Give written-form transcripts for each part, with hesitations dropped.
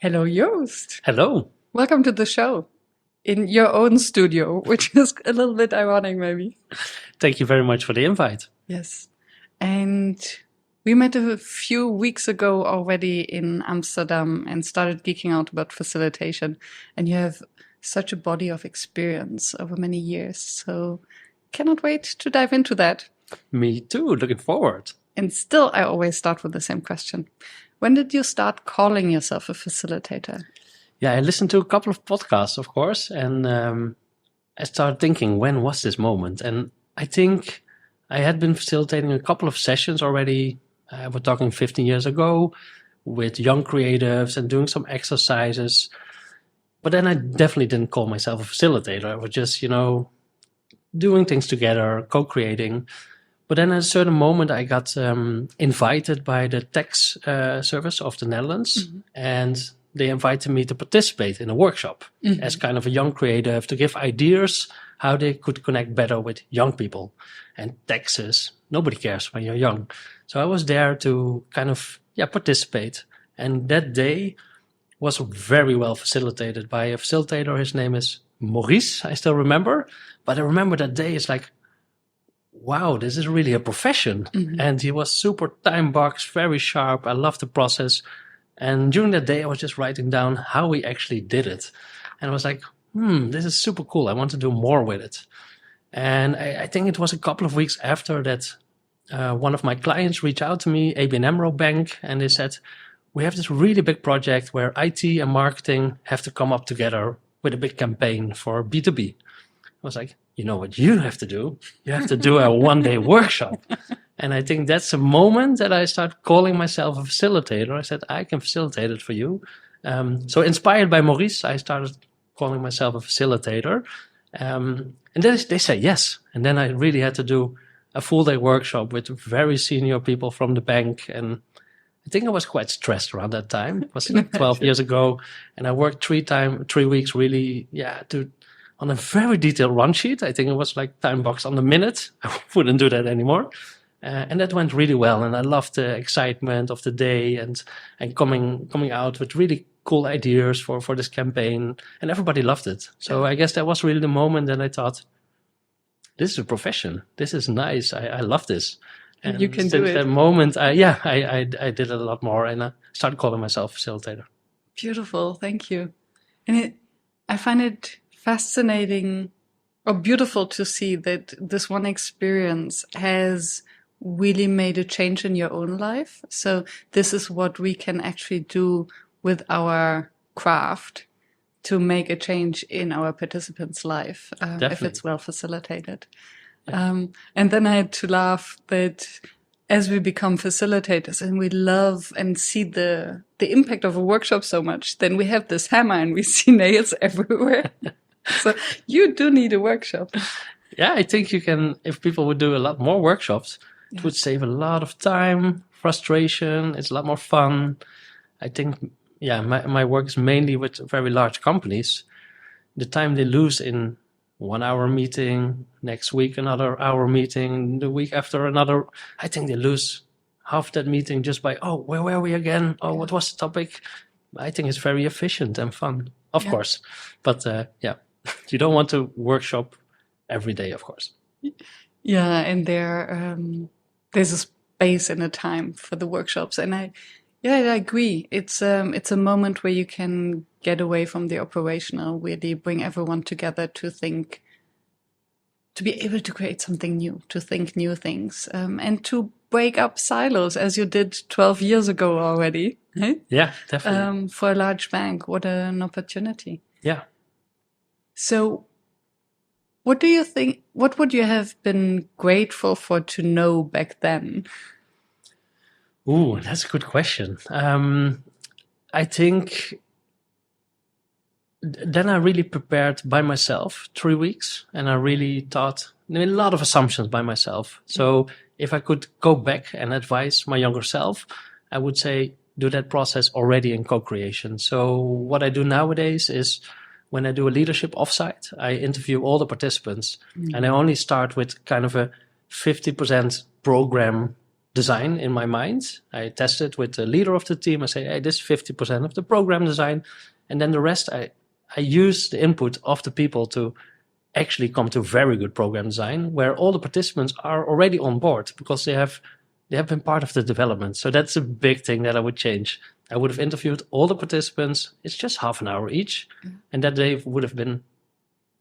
Hello, Joost. Hello. Welcome to the show in your own studio, which is a little bit ironic, maybe. Thank you very much for the invite. Yes. And we met a few weeks ago already in Amsterdam and started geeking out about facilitation. And you have such a body of experience over many years. So cannot wait to dive into that. Me too. Looking forward. And still, I always start with the same question. When did you start calling yourself a facilitator? Yeah, I listened to a couple of podcasts, of course, and I started thinking, when was this moment? And I think I had been facilitating a couple of sessions already. We're talking 15 years ago with young creatives and doing some exercises. But then I definitely didn't call myself a facilitator. I was just, doing things together, co-creating. But then at a certain moment, I got invited by the tax service of the Netherlands, and they invited me to participate in a workshop as kind of a young creative to give ideas how they could connect better with young people. And taxes, nobody cares when you're young. So I was there to kind of participate. And that day was very well facilitated by a facilitator. His name is Maurice, I still remember. But I remember that day, it's like, wow, this is really a profession. And he was super time boxed, very sharp. I loved the process. And during that day, I was just writing down how we actually did it. And I was like, this is super cool. I want to do more with it. And I think it was a couple of weeks after that, one of my clients reached out to me, ABN AMRO Bank, and they said, we have this really big project where IT and marketing have to come up together with a big campaign for B2B. I was like, you know what you have to do? You have to do a one-day workshop. And I think that's a moment that I start calling myself a facilitator. I said, I can facilitate it for you. So inspired by Maurice, I started calling myself a facilitator. And then they said yes. And then I really had to do a full-day workshop with very senior people from the bank. And I think I was quite stressed around that time. It was like 12 years ago. And I worked 3 weeks really, on a very detailed run sheet. I think it was like time box on the minute. I wouldn't do that anymore. And that went really well. And I loved the excitement of the day and coming out with really cool ideas for this campaign. And everybody loved it. So I guess that was really the moment that I thought, this is a profession. This is nice. I love this. And you can since do it. that moment, I did it a lot more. And I started calling myself facilitator. Beautiful. Thank you. And I find it fascinating or beautiful to see that this one experience has really made a change in your own life. So this is what we can actually do with our craft to make a change in our participants' life if it's well facilitated. And then I had to laugh that as we become facilitators and we love and see the impact of a workshop so much, then we have this hammer and we see nails everywhere. So you do need a workshop. Yeah, I think you can, if people would do a lot more workshops, it would save a lot of time, frustration. It's a lot more fun. I think, my work is mainly with very large companies. The time they lose in 1 hour meeting, next week another hour meeting, the week after another, I think they lose half that meeting just by, where were we again? What was the topic? I think it's very efficient and fun, of course. But you don't want to workshop every day, of course. Yeah, and there's a space and a time for the workshops, and I agree. It's a moment where you can get away from the operational, really bring everyone together to think, to be able to create something new, to think new things, and to break up silos as you did 12 years ago already. Right? Yeah, definitely. For a large bank, what an opportunity. Yeah. So what do you think, what would you have been grateful for to know back then? Ooh, that's a good question. I think then I really prepared by myself 3 weeks, and I really thought a lot of assumptions by myself. So if I could go back and advise my younger self, I would say do that process already in co-creation. So what I do nowadays is when I do a leadership offsite, I interview all the participants, and I only start with kind of a 50% program design in my mind. I test it with the leader of the team. I say, hey, this is 50% of the program design. And then the rest, I use the input of the people to actually come to very good program design where all the participants are already on board because they have been part of the development. So that's a big thing that I would change. I would have interviewed all the participants. It's just half an hour each. And that day would have been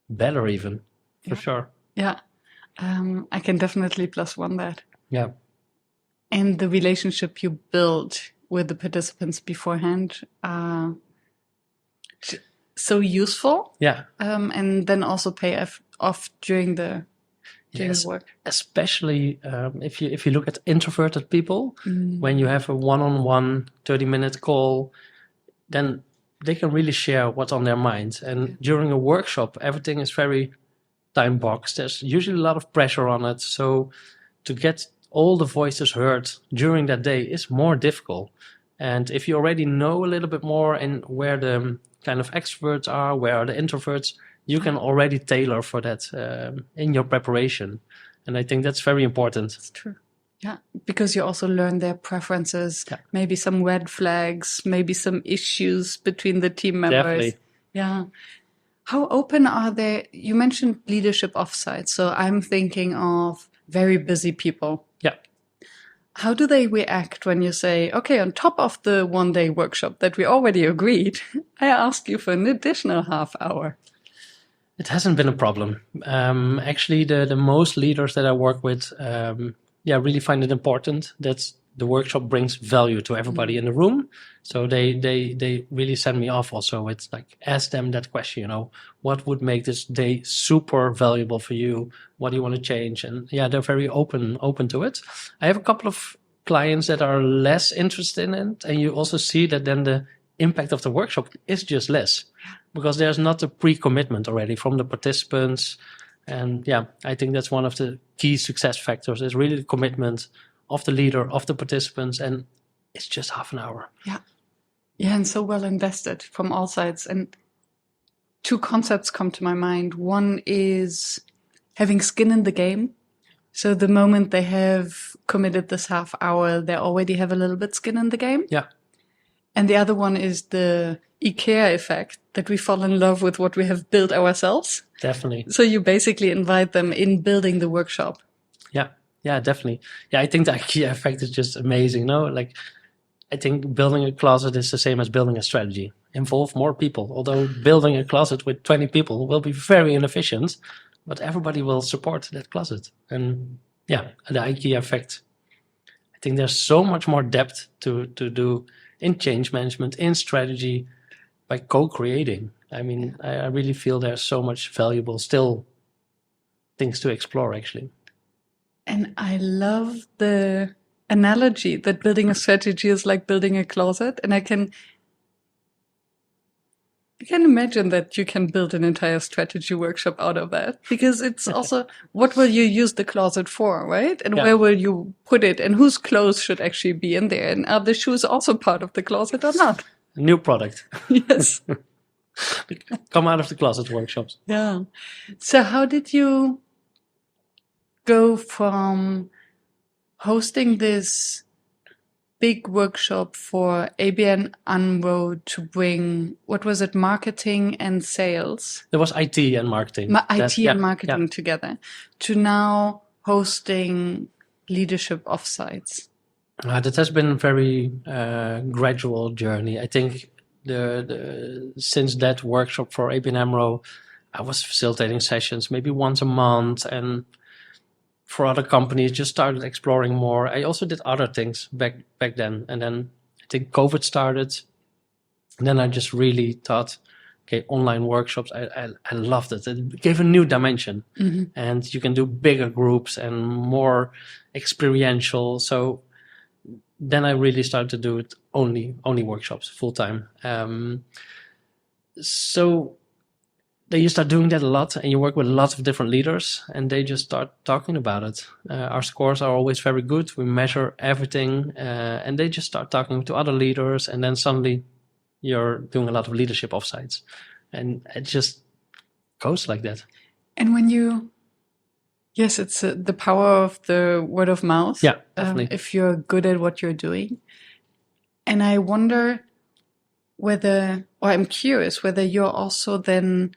better even, for sure. Yeah. I can definitely +1 that. Yeah. And the relationship you build with the participants beforehand so useful. Yeah. And then also pay off during the work. Especially if you look at introverted people, when you have a one-on-one 30-minute call, then they can really share what's on their mind. And during a workshop, everything is very time boxed. There's usually a lot of pressure on it. So to get all the voices heard during that day is more difficult. And if you already know a little bit more and where the kind of extroverts are, where are the introverts, you can already tailor for that in your preparation. And I think that's very important. That's true. Yeah, because you also learn their preferences, maybe some red flags, maybe some issues between the team members. Definitely. Yeah. How open are they? You mentioned leadership offsite. So I'm thinking of very busy people. Yeah. How do they react when you say, okay, on top of the one-day workshop that we already agreed, I ask you for an additional half hour? It hasn't been a problem. Actually, the most leaders that I work with, really find it important that the workshop brings value to everybody in the room. So they really send me off also. It's like, ask them that question, what would make this day super valuable for you? What do you want to change? And they're very open to it. I have a couple of clients that are less interested in it. And you also see that then the impact of the workshop is just less because there's not a pre-commitment already from the participants. And I think that's one of the key success factors is really the commitment of the leader, of the participants, and it's just half an hour. Yeah, and so well invested from all sides. And 2 concepts come to my mind. One is having skin in the game. So the moment they have committed this half hour, they already have a little bit skin in the game. Yeah. And the other one is the IKEA effect, that we fall in love with what we have built ourselves. Definitely. So you basically invite them in building the workshop. Yeah, definitely. Yeah, I think the IKEA effect is just amazing. Like, I think building a closet is the same as building a strategy. Involve more people. Although building a closet with 20 people will be very inefficient, but everybody will support that closet. And the IKEA effect. I think there's so much more depth to do in change management, in strategy, by co-creating. I mean, I really feel there's so much valuable still things to explore, actually. And I love the analogy that building a strategy is like building a closet. And I can imagine that you can build an entire strategy workshop out of that, because it's also what will you use the closet for, right? And where will you put it, and whose clothes should actually be in there? And are the shoes also part of the closet or not? New product. Yes. Come out of the closet workshops. Yeah. So how did you go from hosting this big workshop for ABN AMRO to bring, what was it, marketing and sales? There was IT and marketing. IT and marketing together, to now hosting leadership offsites? That has been a very gradual journey. I think since that workshop for ABN AMRO, I was facilitating sessions maybe once a month, and for other companies, just started exploring more. I also did other things back then. And then I think COVID started. And then I just really thought, okay, online workshops, I loved it. It gave a new dimension. Mm-hmm. And you can do bigger groups and more experiential. So then I really started to do it only workshops full time. So then you start doing that a lot, and you work with lots of different leaders, and they just start talking about it. Our scores are always very good. We measure everything, and they just start talking to other leaders, and then suddenly you're doing a lot of leadership offsites, and it just goes like that. And when you Yes, it's the power of the word of mouth. Yeah, definitely. If you're good at what you're doing. And I wonder I'm curious whether you're also then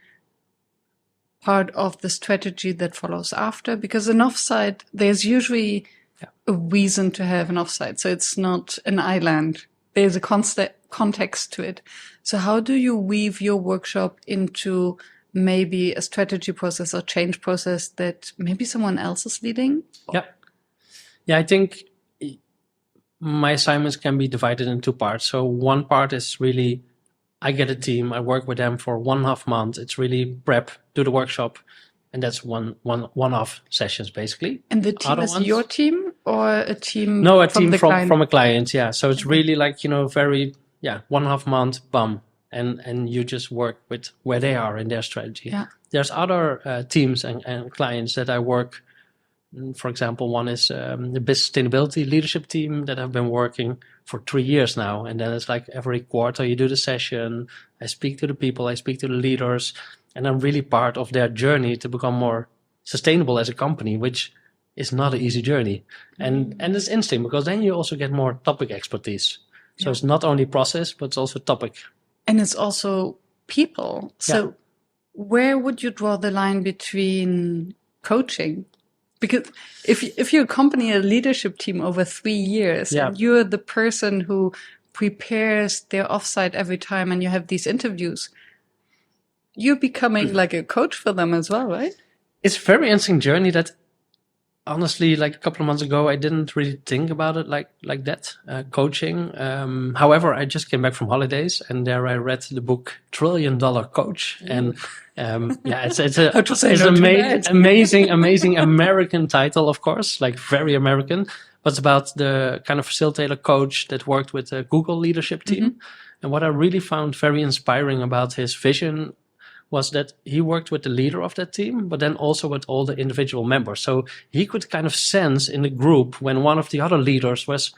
part of the strategy that follows after, because an offsite, there's usually a reason to have an offsite. So it's not an island. There's a context to it. So how do you weave your workshop into maybe a strategy process or change process that maybe someone else is leading? Yeah, I think my assignments can be divided in two parts. So one part is really, I get a team, I work with them for 1.5 months. It's really prep, do the workshop, and that's one-off sessions basically. And the team is your team or a team? No, a from team the client? from a client. Yeah, so it's really like, very 1.5 month, bum, and you just work with where they are in their strategy. Yeah. There's other teams and clients that I work. For example, one is the business sustainability leadership team that I've been working for 3 years now. And then it's like every quarter you do the session. I speak to the people, I speak to the leaders, and I'm really part of their journey to become more sustainable as a company, which is not an easy journey. And it's interesting because then you also get more topic expertise. So it's not only process, but it's also topic. And it's also people. So where would you draw the line between coaching? Because if you accompany a leadership team over 3 years and you're the person who prepares their offsite every time and you have these interviews, you're becoming like a coach for them as well, right? It's a very interesting journey that honestly, like a couple of months ago, I didn't really think about it like that, coaching. However, I just came back from holidays and there I read the book $1 Trillion Coach. And it's amazing American title, of course, like very American. But it's about the kind of facilitator coach that worked with the Google leadership team. And what I really found very inspiring about his vision was that he worked with the leader of that team, but then also with all the individual members. So he could kind of sense in the group when one of the other leaders was,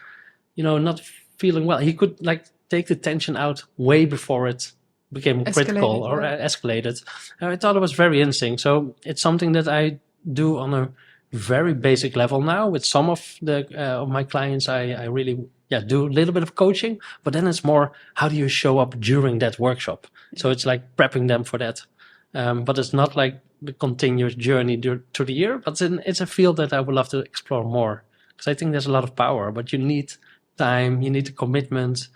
not feeling well. He could like take the tension out way before it became critical or escalated. I thought it was very interesting. So it's something that I do on a very basic level now. With some of the of my clients, I really do a little bit of coaching, but then it's more, how do you show up during that workshop? So it's like prepping them for that. But it's not like the continuous journey through the year, but it's a field that I would love to explore more, because I think there's a lot of power, but you need time, you need a commitment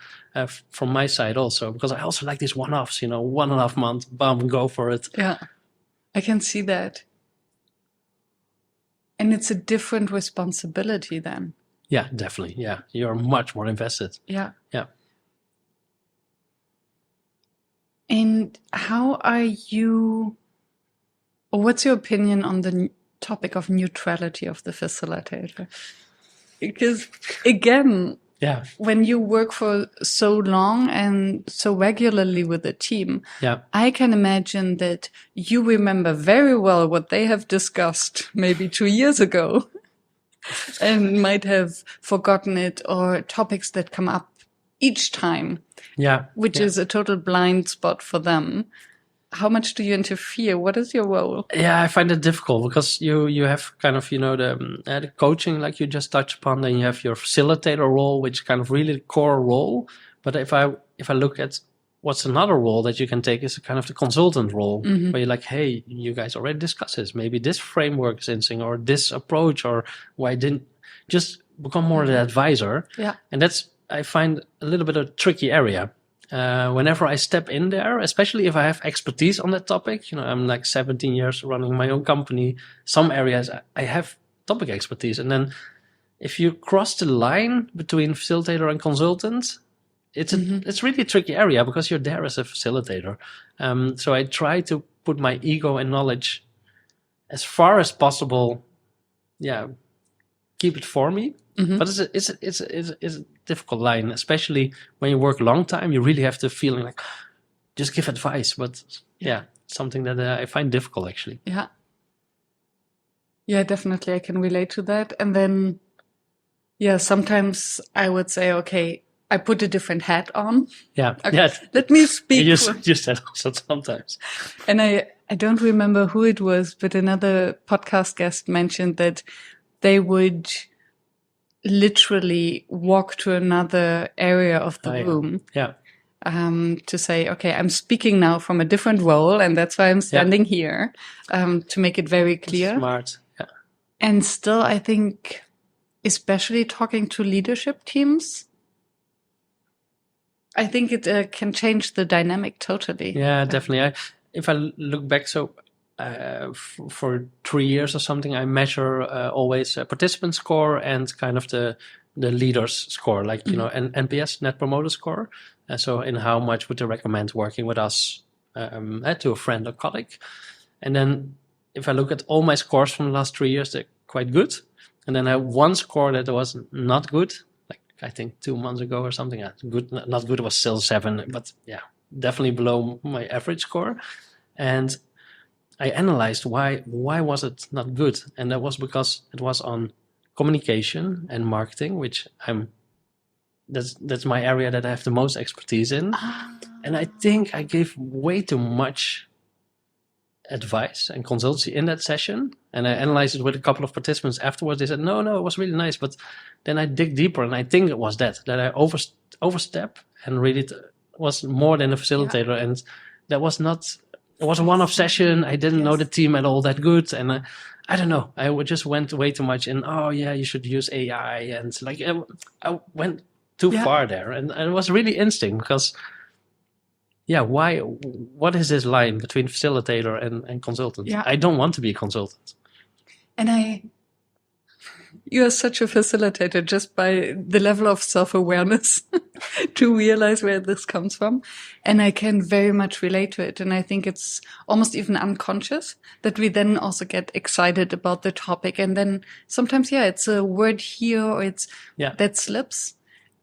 from my side also, because I also like these one-offs, 1.5 months, bam, go for it. Yeah, I can see that. And it's a different responsibility then. Yeah, definitely. Yeah, you're much more invested. Yeah. Yeah. And how are you, or what's your opinion on the topic of neutrality of the facilitator? Because again, when you work for so long and so regularly with a team, I can imagine that you remember very well what they have discussed maybe 2 years ago and might have forgotten it, or topics that come up each time, which is a total blind spot for them. How much do you interfere? What is your role? Yeah, I find it difficult because you have kind of, the coaching, like you just touched upon, then you have your facilitator role, which is kind of really the core role. But if I look at what's another role that you can take, is kind of the consultant role, where you're like, hey, you guys already discussed this. Maybe this framework is interesting, or this approach, or why didn't just become more the advisor. Yeah. And that's, I find, a little bit of a tricky area. Whenever I step in there, especially if I have expertise on that topic, I'm like 17 years running my own company. Some areas I have topic expertise. And then if you cross the line between facilitator and consultant, it's really a tricky area because you're there as a facilitator. So I try to put my ego and knowledge as far as possible. Yeah. Keep it for me. But it's a difficult line, especially when you work a long time. You really have to feel like, just give advice. But something that I find difficult, actually. Yeah, definitely. I can relate to that. And then, sometimes I would say, okay, I put a different hat on. Yeah. Okay, let me speak. You said also sometimes. And I don't remember who it was, but another podcast guest mentioned that they would literally walk to another area of the room. Yeah. To say, okay, I'm speaking now from a different role, and that's why I'm standing here, to make it very clear. Smart. Yeah. And still, I think, especially talking to leadership teams, I think it can change the dynamic totally. Yeah, definitely. If I look back, so for 3 years or something, I measure always a participant score and kind of the leader's score, like, you know, an NPS, Net Promoter Score. So in how much would they recommend working with us to a friend or colleague. And then if I look at all my scores from the last 3 years, they're quite good. And then I have one score that was not good, like I think 2 months ago or something. Good, not good, it was still 7, but yeah, definitely below my average score. And I analyzed why was it not good, and that was because it was on communication and marketing, which that's my area that I have the most expertise in. And I think I gave way too much advice and consultancy in that session. And I analyzed it with a couple of participants afterwards. They said, no, it was really nice. But then I dig deeper, and I think it was that I overstep and really was more than a facilitator. And that was not, it was a one-off session. I didn't know the team at all that good. And I don't know, I just went way too much in, oh yeah, you should use AI. And like, I went too far there. And it was really interesting because, what is this line between facilitator and consultant? I don't want to be a consultant. And you are such a facilitator just by the level of self-awareness to realize where this comes from. And I can very much relate to it. And I think it's almost even unconscious that we then also get excited about the topic. And then sometimes, it's a word here or it's that slips.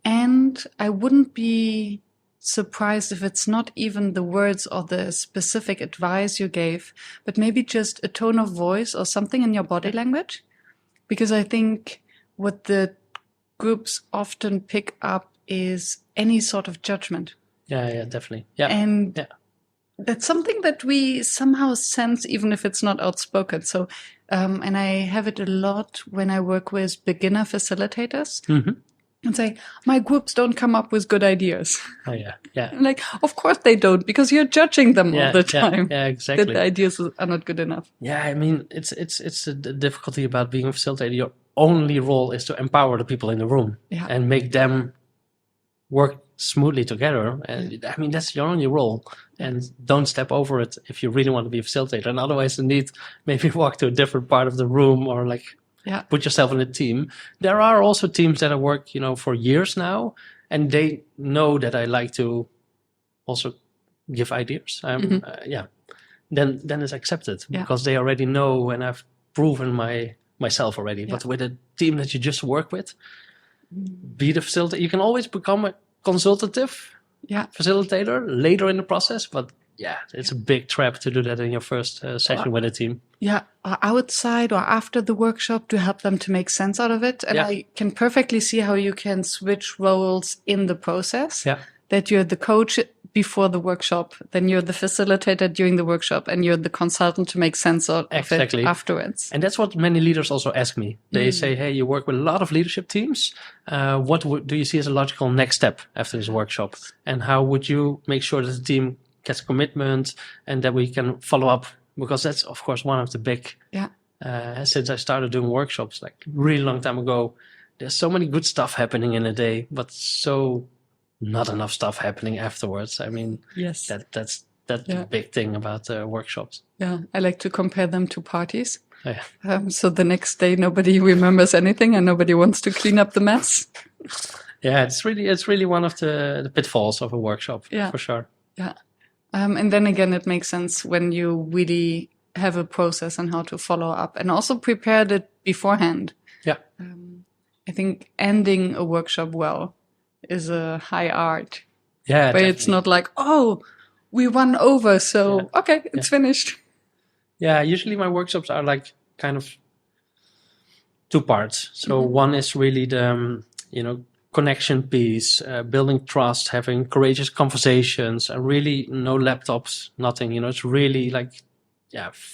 And I wouldn't be surprised if it's not even the words or the specific advice you gave, but maybe just a tone of voice or something in your body language. Because I think what the groups often pick up is any sort of judgment. Yeah, definitely. Yeah. And that's something that we somehow sense, even if it's not outspoken. So, and I have it a lot when I work with beginner facilitators. Mm-hmm. And say, my groups don't come up with good ideas. Oh, yeah. Like, of course they don't, because you're judging them all the time. Yeah, exactly. That the ideas are not good enough. Yeah, I mean, it's the difficulty about being a facilitator. Your only role is to empower the people in the room and make them work smoothly together. And I mean, that's your only role. And don't step over it if you really want to be a facilitator. And otherwise, you need maybe walk to a different part of the room or like, put yourself in a team. There are also teams that I work, for years now, and they know that I like to also give ideas. Then it's accepted because they already know, and I've proven myself already. Yeah. But with a team that you just work with, be the facilitator. You can always become a consultative facilitator later in the process, but it's a big trap to do that in your first session with a team. Yeah, or outside or after the workshop to help them to make sense out of it. And I can perfectly see how you can switch roles in the process. Yeah. That you're the coach before the workshop, then you're the facilitator during the workshop, and you're the consultant to make sense of it afterwards. And that's what many leaders also ask me. They say, hey, you work with a lot of leadership teams. What do you see as a logical next step after this workshop? And how would you make sure that the team gets commitment and that we can follow up? Because that's, of course, one of the big, since I started doing workshops like really long time ago, there's so many good stuff happening in a day, but so not enough stuff happening afterwards. I mean, that's the big thing about workshops. Yeah, I like to compare them to parties. Oh, yeah. So the next day, nobody remembers anything and nobody wants to clean up the mess. Yeah, it's really one of the pitfalls of a workshop, for sure. Yeah. And then again, it makes sense when you really have a process on how to follow up and also prepared it beforehand. Yeah. I think ending a workshop well is a high art. Yeah. But it's not like, we won over, so okay, it's finished. Yeah, usually my workshops are like kind of 2 parts. So one is really the, connection piece, building trust, having courageous conversations, and really no laptops, nothing. It's really like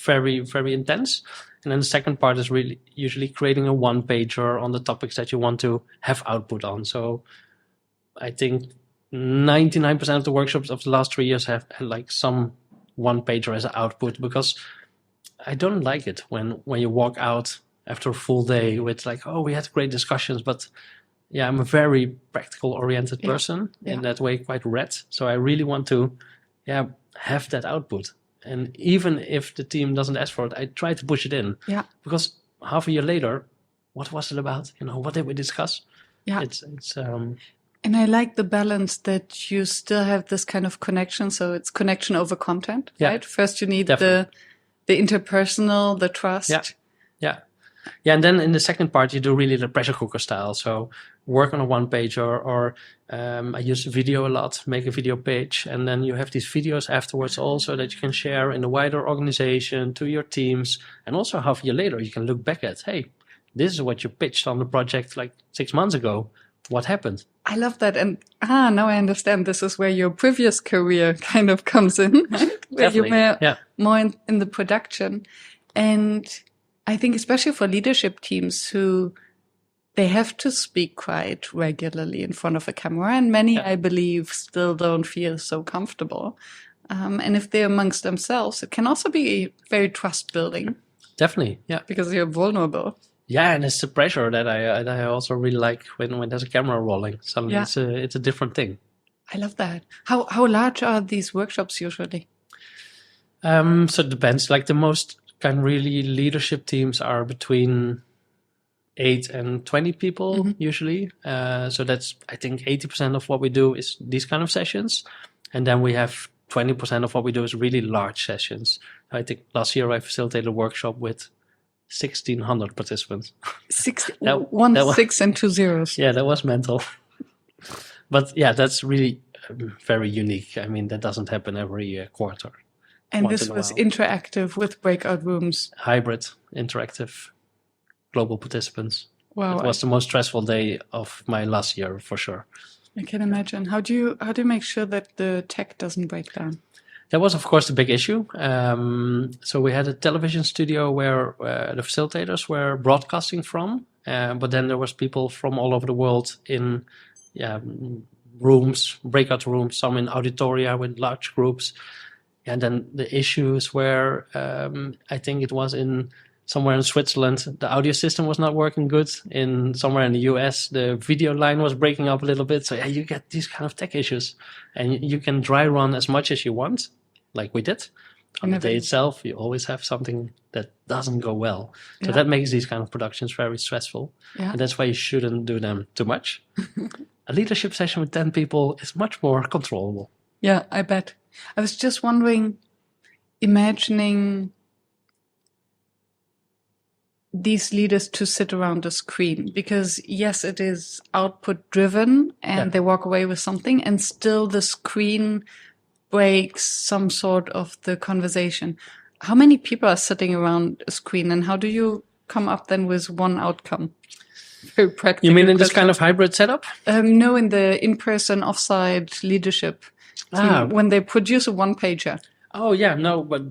very, very intense. And then the second part is really usually creating a one-pager on the topics that you want to have output on. So I think 99% of the workshops of the last 3 years have had like some one-pager as an output, because I don't like it when you walk out after a full day with like, oh, we had great discussions, but yeah, I'm a very practical oriented person in that way, quite red. So I really want to have that output. And even if the team doesn't ask for it, I try to push it in. Yeah. Because half a year later, what was it about? What did we discuss? Yeah. It's and I like the balance that you still have this kind of connection. So it's connection over content, right? First you need the interpersonal, the trust. Yeah, and then in the second part, you do really the pressure cooker style. So work on a one-pager, or I use video a lot, make a video page. And then you have these videos afterwards also that you can share in the wider organization to your teams. And also half a year later, you can look back at, hey, this is what you pitched on the project like 6 months ago. What happened? I love that. And now I understand this is where your previous career kind of comes in, right? Where you're more in the production. And I think especially for leadership teams who they have to speak quite regularly in front of a camera, and many, I believe, still don't feel so comfortable. And if they're amongst themselves, it can also be very trust building. Definitely, yeah. Because you're vulnerable. Yeah, and it's the pressure that I also really like when there's a camera rolling. Suddenly it's a different thing. I love that. How large are these workshops usually? So it depends. Like the most kind of really leadership teams are between 8 and 20 people usually. So that's, I think, 80% of what we do is these kind of sessions. And then we have 20% of what we do is really large sessions. I think last year I facilitated a workshop with 1,600 participants. 6 and 2 zeros. Yeah, that was mental. But yeah, that's really very unique. I mean, that doesn't happen every quarter. And this was interactive with breakout rooms. Hybrid, interactive, global participants. Wow. It was the most stressful day of my last year, for sure. I can imagine. How do you make sure that the tech doesn't break down? That was, of course, the big issue. So we had a television studio where the facilitators were broadcasting from, but then there was people from all over the world in rooms, breakout rooms, some in auditoria with large groups. And then the issues were, I think it was somewhere in Switzerland, the audio system was not working good. Somewhere in the US, the video line was breaking up a little bit. So you get these kind of tech issues. And you can dry run as much as you want, like we did. On the day itself, you always have something that doesn't go well. So that makes these kind of productions very stressful. Yeah. And that's why you shouldn't do them too much. A leadership session with 10 people is much more controllable. Yeah, I bet. I was just wondering, imagining these leaders to sit around a screen, because yes, it is output driven and they walk away with something, and still the screen breaks some sort of the conversation. How many people are sitting around a screen, and how do you come up then with one outcome? Very practical. You mean in this kind of hybrid setup? No, in the in-person offsite leadership. When they produce a one-pager. Oh, yeah, no, but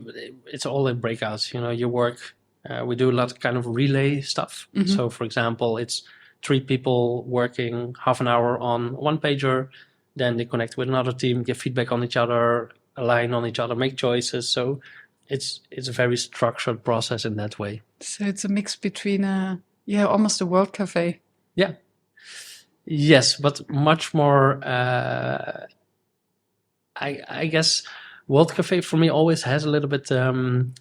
it's all in breakouts. You work, we do a lot of kind of relay stuff. Mm-hmm. So, for example, it's 3 people working half an hour on one pager, then they connect with another team, give feedback on each other, align on each other, make choices. So it's a very structured process in that way. So it's a mix between almost a world cafe. Yeah. Yes, but much more... I guess World Cafe for me always has a little bit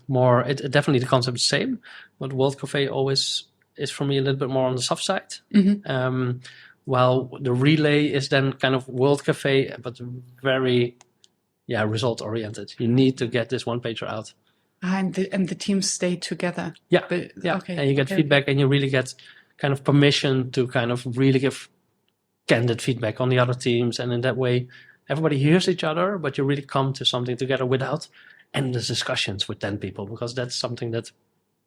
more, definitely the concept is the same, but World Cafe always is for me a little bit more on the soft side. Mm-hmm. While the relay is then kind of World Cafe, but very, result oriented. You need to get this one pager out. And the teams stay together. Yeah. Okay. And you get feedback, and you really get kind of permission to kind of really give candid feedback on the other teams. And in that way, everybody hears each other, but you really come to something together without endless discussions with 10 people, because that's something that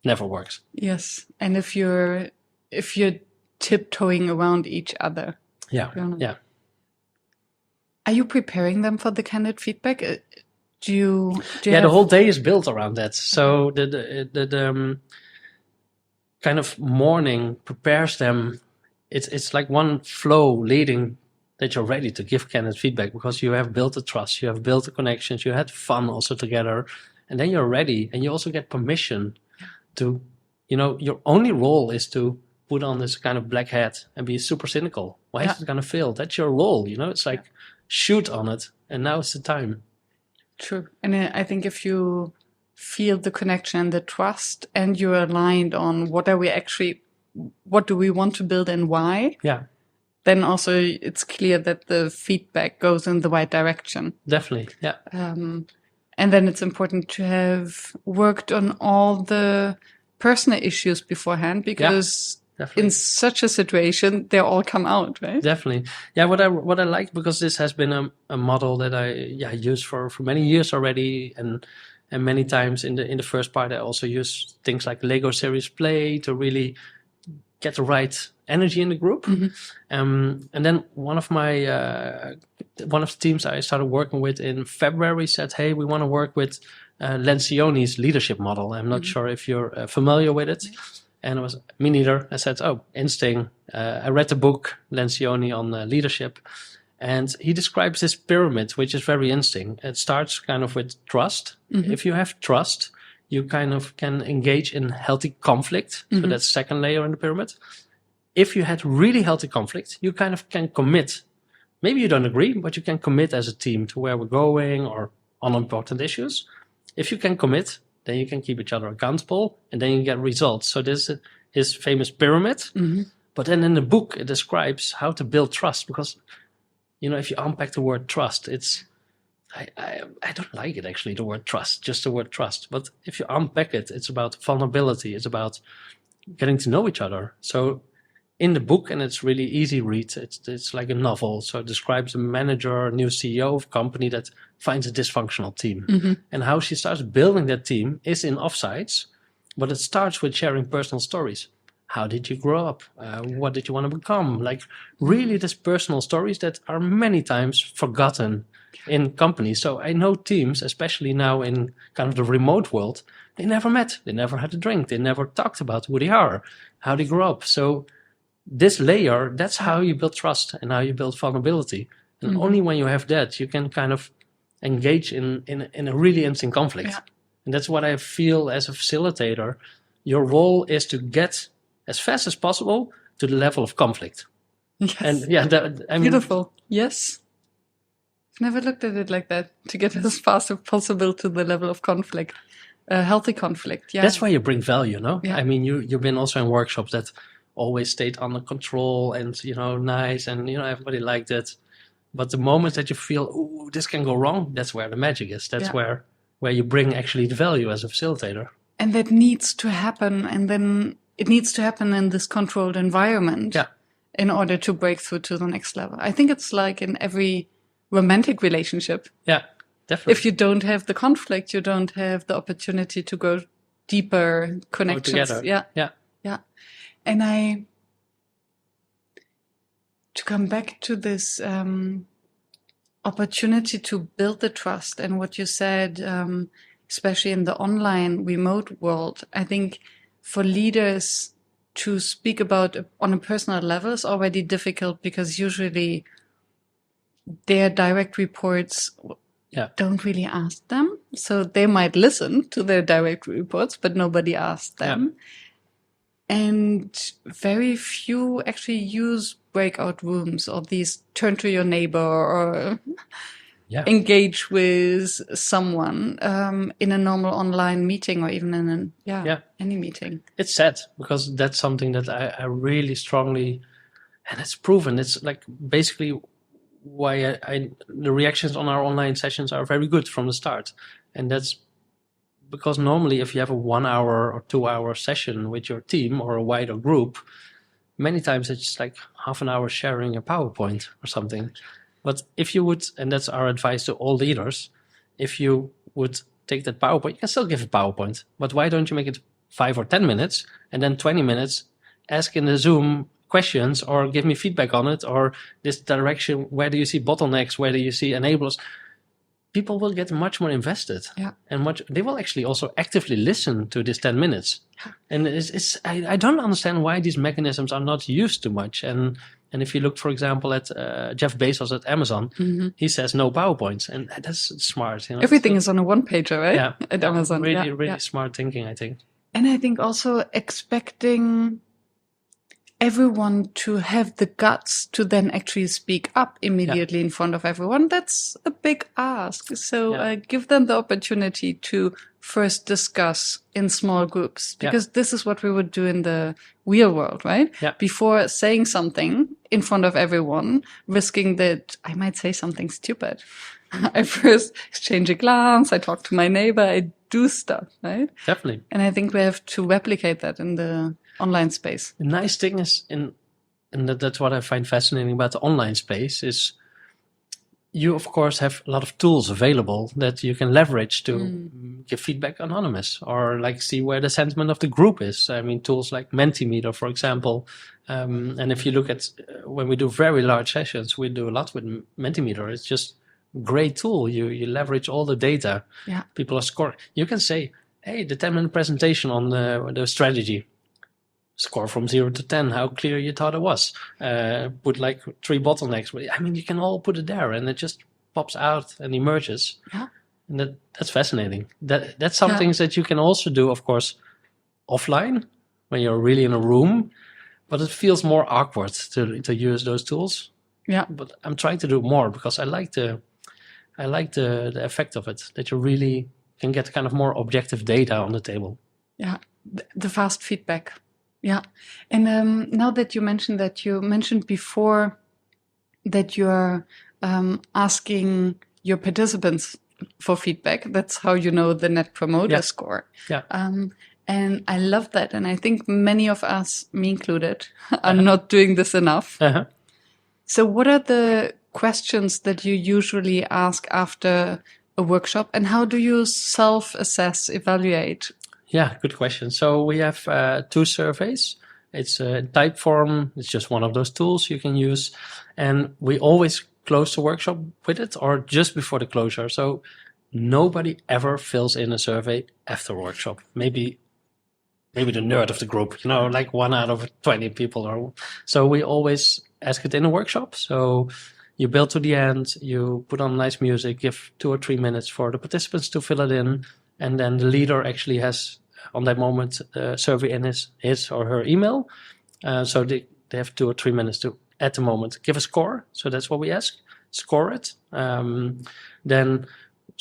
never works. Yes. And if you're tiptoeing around each other. Yeah. Are you preparing them for the candid feedback? Do you The have whole day is built around that. So the kind of morning prepares them. It's like one flow leading that you're ready to give candidate feedback because you have built the trust, you have built the connections, you had fun also together, and then you're ready, and you also get permission to, your only role is to put on this kind of black hat and be super cynical. Why is it going to fail? That's your role. It's like shoot on it, and now it's the time. True. And I think if you feel the connection, the trust, and you're aligned on what do we want to build and why? Yeah. Then also it's clear that the feedback goes in the right direction. Definitely. Yeah. And then it's important to have worked on all the personal issues beforehand because in such a situation, they all come out, right? Definitely. Yeah. What I like, because this has been a model that I use for many years already, and many times in the first part I also use things like Lego series play to really get the right energy in the group. And then one of the teams I started working with in February said, hey, we want to work with Lencioni's leadership model. I'm not sure if you're familiar with it. And it was me neither. I said, oh, interesting. I read the book Lencioni on leadership, and he describes this pyramid, which is very interesting. It starts kind of with trust. If you have trust, you kind of can engage in healthy conflict. So that's the second layer in the pyramid. If you had really healthy conflict, you kind of can commit. Maybe you don't agree, but you can commit as a team to where we're going or on important issues. If you can commit, then you can keep each other accountable, and then you get results. So this is his famous pyramid. But then in the book, it describes how to build trust, because, if you unpack the word trust, I don't like it actually, the word trust, just the word trust. But if you unpack it, it's about vulnerability. It's about getting to know each other. So in the book, and it's really easy read, it's like a novel. So it describes a manager, a new CEO of a company that finds a dysfunctional team. And how she starts building that team is in offsites, but it starts with sharing personal stories. How did you grow up? What did you want to become? Like really these personal stories that are many times forgotten in companies. So I know teams, especially now in kind of the remote world, they never met, they never had a drink, they never talked about who they are, how they grew up. So this layer, that's how you build trust and how you build vulnerability. And only when you have that, you can kind of engage in a really interesting conflict. And that's what I feel as a facilitator. Your role is to get as fast as possible to the level of conflict. Yes. And beautiful. Yes. I've never looked at it like that. To get as fast as possible to the level of conflict, healthy conflict. Yeah. That's why you bring value, no? Yeah. I mean, you've been also in workshops that always stayed under control and, nice, and, everybody liked it. But the moment that you feel, ooh, this can go wrong, that's where the magic is. That's where you bring actually the value as a facilitator. And that needs to happen. And then it needs to happen in this controlled environment in order to break through to the next level. I think it's like in every romantic relationship. Yeah, definitely. If you don't have the conflict, you don't have the opportunity to go deeper connections. Together. Yeah. And to come back to this opportunity to build the trust and what you said, especially in the online remote world, I think for leaders to speak about on a personal level is already difficult because usually their direct reports don't really ask them. So they might listen to their direct reports, but nobody asks them. And very few actually use breakout rooms or these turn to your neighbor or engage with someone in a normal online meeting or even in any meeting. It's sad because that's something that I really strongly, and it's proven. It's like basically why the reactions on our online sessions are very good from the start. And that's because normally if you have a 1 hour or 2 hour session with your team or a wider group, many times it's like half an hour sharing a PowerPoint or something. But if you would, and that's our advice to all leaders, if you would take that PowerPoint, you can still give a PowerPoint, but why don't you make it 5 or 10 minutes and then 20 minutes ask in the Zoom questions or give me feedback on it, or this direction, where do you see bottlenecks, where do you see enablers? people will get much more invested. Yeah. And they will actually also actively listen to this 10 minutes. And I don't understand why these mechanisms are not used too much. And if you look, for example, at Jeff Bezos at Amazon, he says no PowerPoints, and that's smart. You know? Everything is on a one-pager, right? Yeah, At Amazon. Really smart thinking, I think. And I think also expecting everyone to have the guts to then actually speak up immediately in front of everyone, that's a big ask. So give them the opportunity to first discuss in small groups, because this is what we would do in the real world, right? Yeah. Before saying something in front of everyone, risking that I might say something stupid. I first exchange a glance, I talk to my neighbor, I do stuff, right? Definitely. And I think we have to replicate that in the online space. The nice thing is, and that's what I find fascinating about the online space, is you, of course, have a lot of tools available that you can leverage to give feedback anonymous, or like see where the sentiment of the group is. I mean, tools like Mentimeter, for example. And if you look at when we do very large sessions, we do a lot with Mentimeter. It's just a great tool. You leverage all the data. Yeah. People are scoring. You can say, hey, the 10-minute presentation on the strategy. Score from 0 to 10, how clear you thought it was. Put like 3 bottlenecks. I mean, you can all put it there and it just pops out and emerges. Yeah. And that's fascinating. That's some things that you can also do, of course, offline when you're really in a room, but it feels more awkward to use those tools. Yeah. But I'm trying to do more because I like the effect of it, that you really can get kind of more objective data on the table. Yeah. The fast feedback. Yeah. And now that you mentioned before that you're asking your participants for feedback. That's how you know the Net Promoter Score. Yeah. And I love that. And I think many of us, me included, are not doing this enough. So what are the questions that you usually ask after a workshop, and how do you self-assess, evaluate? Yeah, good question. So we have 2 surveys. It's a type form. It's just one of those tools you can use. And we always close the workshop with it, or just before the closure. So nobody ever fills in a survey after workshop. Maybe the nerd of the group, like 1 out of 20 people. So we always ask it in a workshop. So you build to the end, you put on nice music, give 2 or 3 minutes for the participants to fill it in. And then the leader actually has, on that moment, the survey in his or her email. So they have 2 or 3 minutes to, at the moment, give a score. So that's what we ask. Score it. Then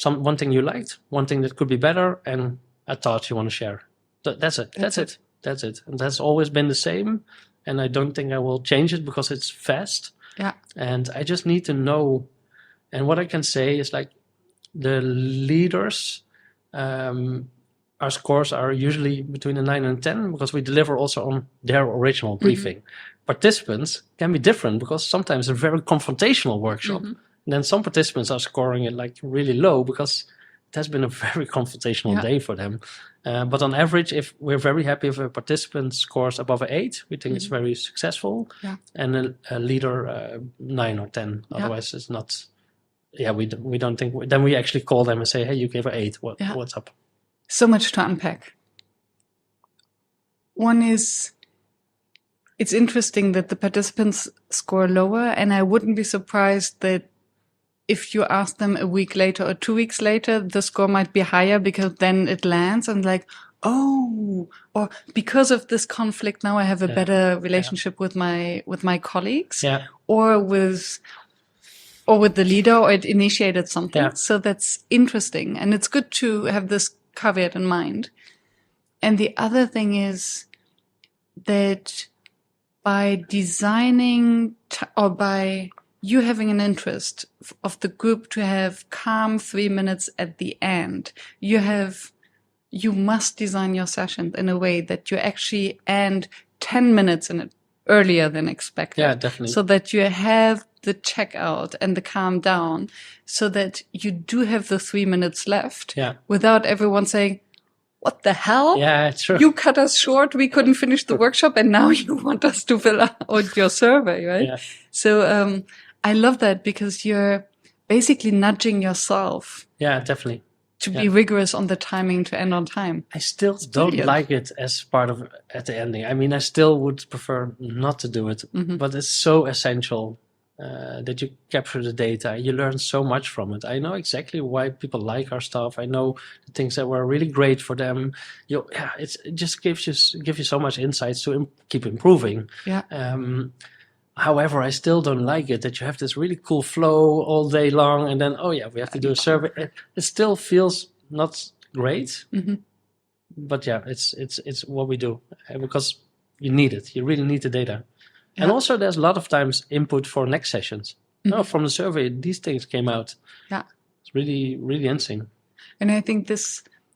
one thing you liked, one thing that could be better, and a thought you want to share. That's it. That's it. And that's always been the same. And I don't think I will change it because it's fast. Yeah. And I just need to know. And what I can say is, like, the leaders... our scores are usually between a 9 and a 10 because we deliver also on their original briefing. Participants can be different because sometimes it's a very confrontational workshop. And then some participants are scoring it like really low because it has been a very confrontational day for them. But on average, if we're very happy if a participant scores above an 8, we think it's very successful. Yeah. And a leader 9 or 10. Otherwise, it's not... Yeah, we don't think... Then we actually call them and say, hey, you gave an 8. What's up? So much to unpack. One is, it's interesting that the participants score lower, and I wouldn't be surprised that if you ask them a week later or 2 weeks later, the score might be higher because then it lands and like, oh, or because of this conflict, now I have a better relationship with my colleagues, or with the leader, or it initiated something. Yeah. So that's interesting. And it's good to have this caveat in mind. And the other thing is that by designing or by you having an interest of the group to have calm 3 minutes at the end, you must design your session in a way that you actually end 10 minutes in it earlier than expected. Yeah, definitely. So that you have the checkout and the calm down, so that you do have the 3 minutes left without everyone saying, what the hell? Yeah, true. You cut us short. We couldn't finish the workshop and now you want us to fill out your survey, right? Yeah. So, I love that because you're basically nudging yourself Yeah, definitely. to be rigorous on the timing to end on time. I still don't like it as part of at the ending. I mean, I still would prefer not to do it, but it's so essential that you capture the data. You learn so much from it. I know exactly why people like our stuff. I know the things that were really great for them. It just gives you so much insights to keep improving. Yeah. However, I still don't like it that you have this really cool flow all day long, and then we have to do a survey. It still feels not great, but it's what we do because you need it. You really need the data, and also there's a lot of times input for next sessions. No, from the survey, these things came out. Yeah, it's really really interesting. And I think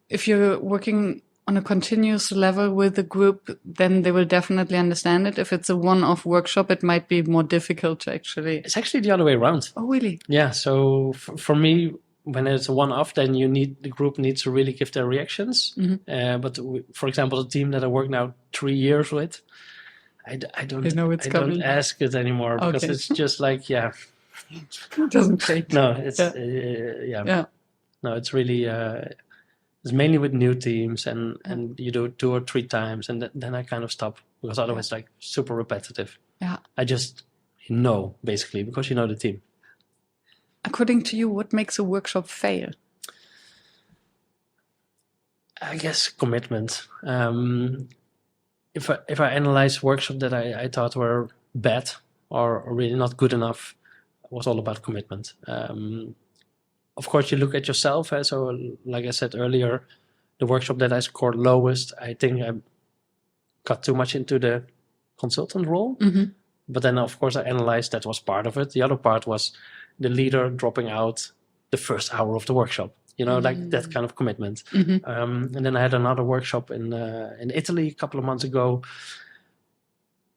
if you're working on a continuous level with a group, then they will definitely understand it. If it's a one-off workshop, it might be more difficult to actually... It's actually the other way around. Oh, really? Yeah, so for me, when it's a one-off, then the group needs to really give their reactions. But for example, the team that I work now 3 years with, I don't ask it anymore because it's just like, it doesn't take. No, it's, no, it's really... it's mainly with new teams, and you do it 2 or 3 times, and then I kind of stop because otherwise it's like super repetitive. Yeah, I just know basically because you know the team. According to you, what makes a workshop fail? I guess commitment. If I analyze workshops that I thought were bad or really not good enough, it was all about commitment. Of course, you look at yourself. So, like I said earlier, the workshop that I scored lowest, I think I got too much into the consultant role. But then, of course, I analyzed that was part of it. The other part was the leader dropping out the first hour of the workshop. Like that kind of commitment. And then I had another workshop in Italy a couple of months ago.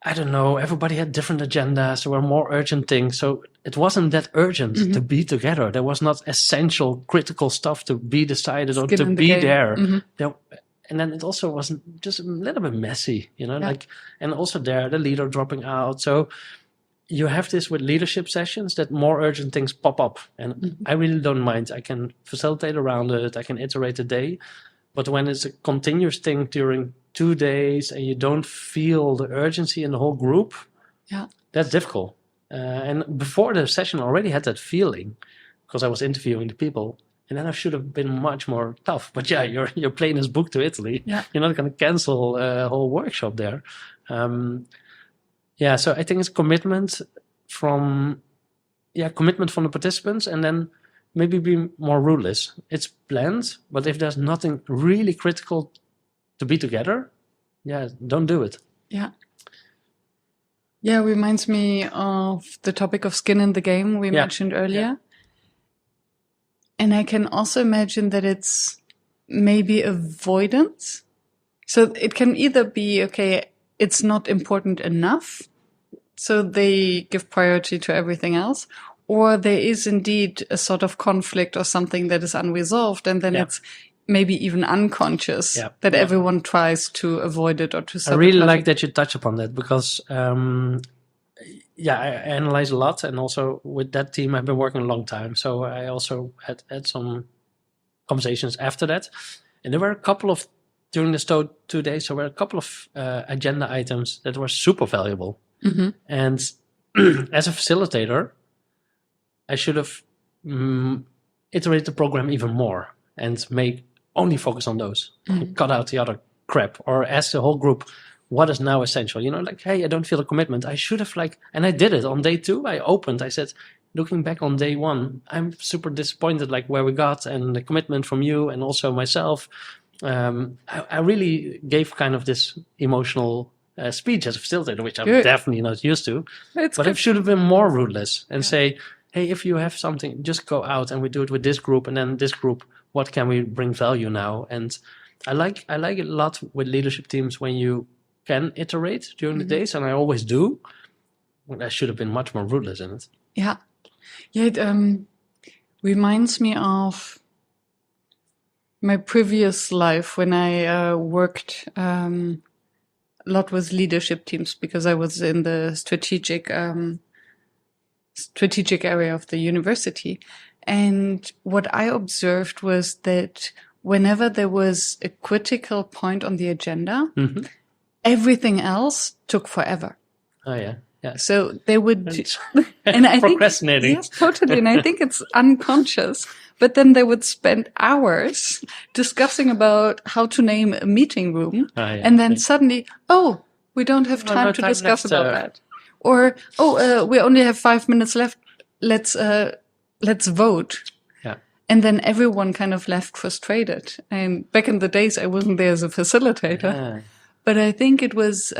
I don't know, everybody had different agendas. There were more urgent things. So it wasn't that urgent to be together. There was not essential, critical stuff to be decided or to be there. And then it also wasn't just a little bit messy, and also there, the leader dropping out. So you have this with leadership sessions that more urgent things pop up. And I really don't mind. I can facilitate around it. I can iterate the day. But when it's a continuous thing during 2 days and you don't feel the urgency in the whole group, that's difficult. And before the session, I already had that feeling because I was interviewing the people. And then I should have been much more tough. But your plane is booked to Italy. Yeah. You're not going to cancel a whole workshop there. So I think it's commitment from the participants, and then maybe be more ruthless. It's planned, but if there's nothing really critical to be together, don't do it. Yeah, reminds me of the topic of skin in the game we mentioned earlier. Yeah. And I can also imagine that it's maybe avoidance. So it can either be, it's not important enough, so they give priority to everything else, or there is indeed a sort of conflict or something that is unresolved, and then it's maybe even unconscious that everyone tries to avoid it or to sabotage. I really like that you touch upon that because, I analyze a lot, and also with that team, I've been working a long time. So I also had some conversations after that, and there were a couple of during the 2 days. There were a couple of agenda items that were super valuable, and as a facilitator, I should have iterated the program even more and only focus on those, and cut out the other crap, or ask the whole group, what is now essential? Hey, I don't feel a commitment. I should have and I did it on day 2. I said, looking back on day 1, I'm super disappointed, where we got and the commitment from you and also myself. I really gave kind of this emotional speech as a facilitator, which I'm definitely not used to. But I should have been more ruthless and say, hey, if you have something, just go out and we do it with this group, and then this group, what can we bring value now? And I like it a lot with leadership teams when you can iterate during the days, and I always do. Well, I should have been much more ruthless in it. Yeah. It reminds me of my previous life when I worked a lot with leadership teams, because I was in the strategic area of the university. And what I observed was that whenever there was a critical point on the agenda, everything else took forever. Oh yeah. Yeah. So they would, It's and I think, procrastinating. yes, totally. And I think it's unconscious, but then they would spend hours discussing about how to name a meeting room. Ah, yeah. And then suddenly, oh, we don't have time no to time discuss left, about that. Or, we only have 5 minutes left. Let's vote. Yeah. And then everyone kind of left frustrated. And back in the days, I wasn't there as a facilitator. Yeah. But I think it was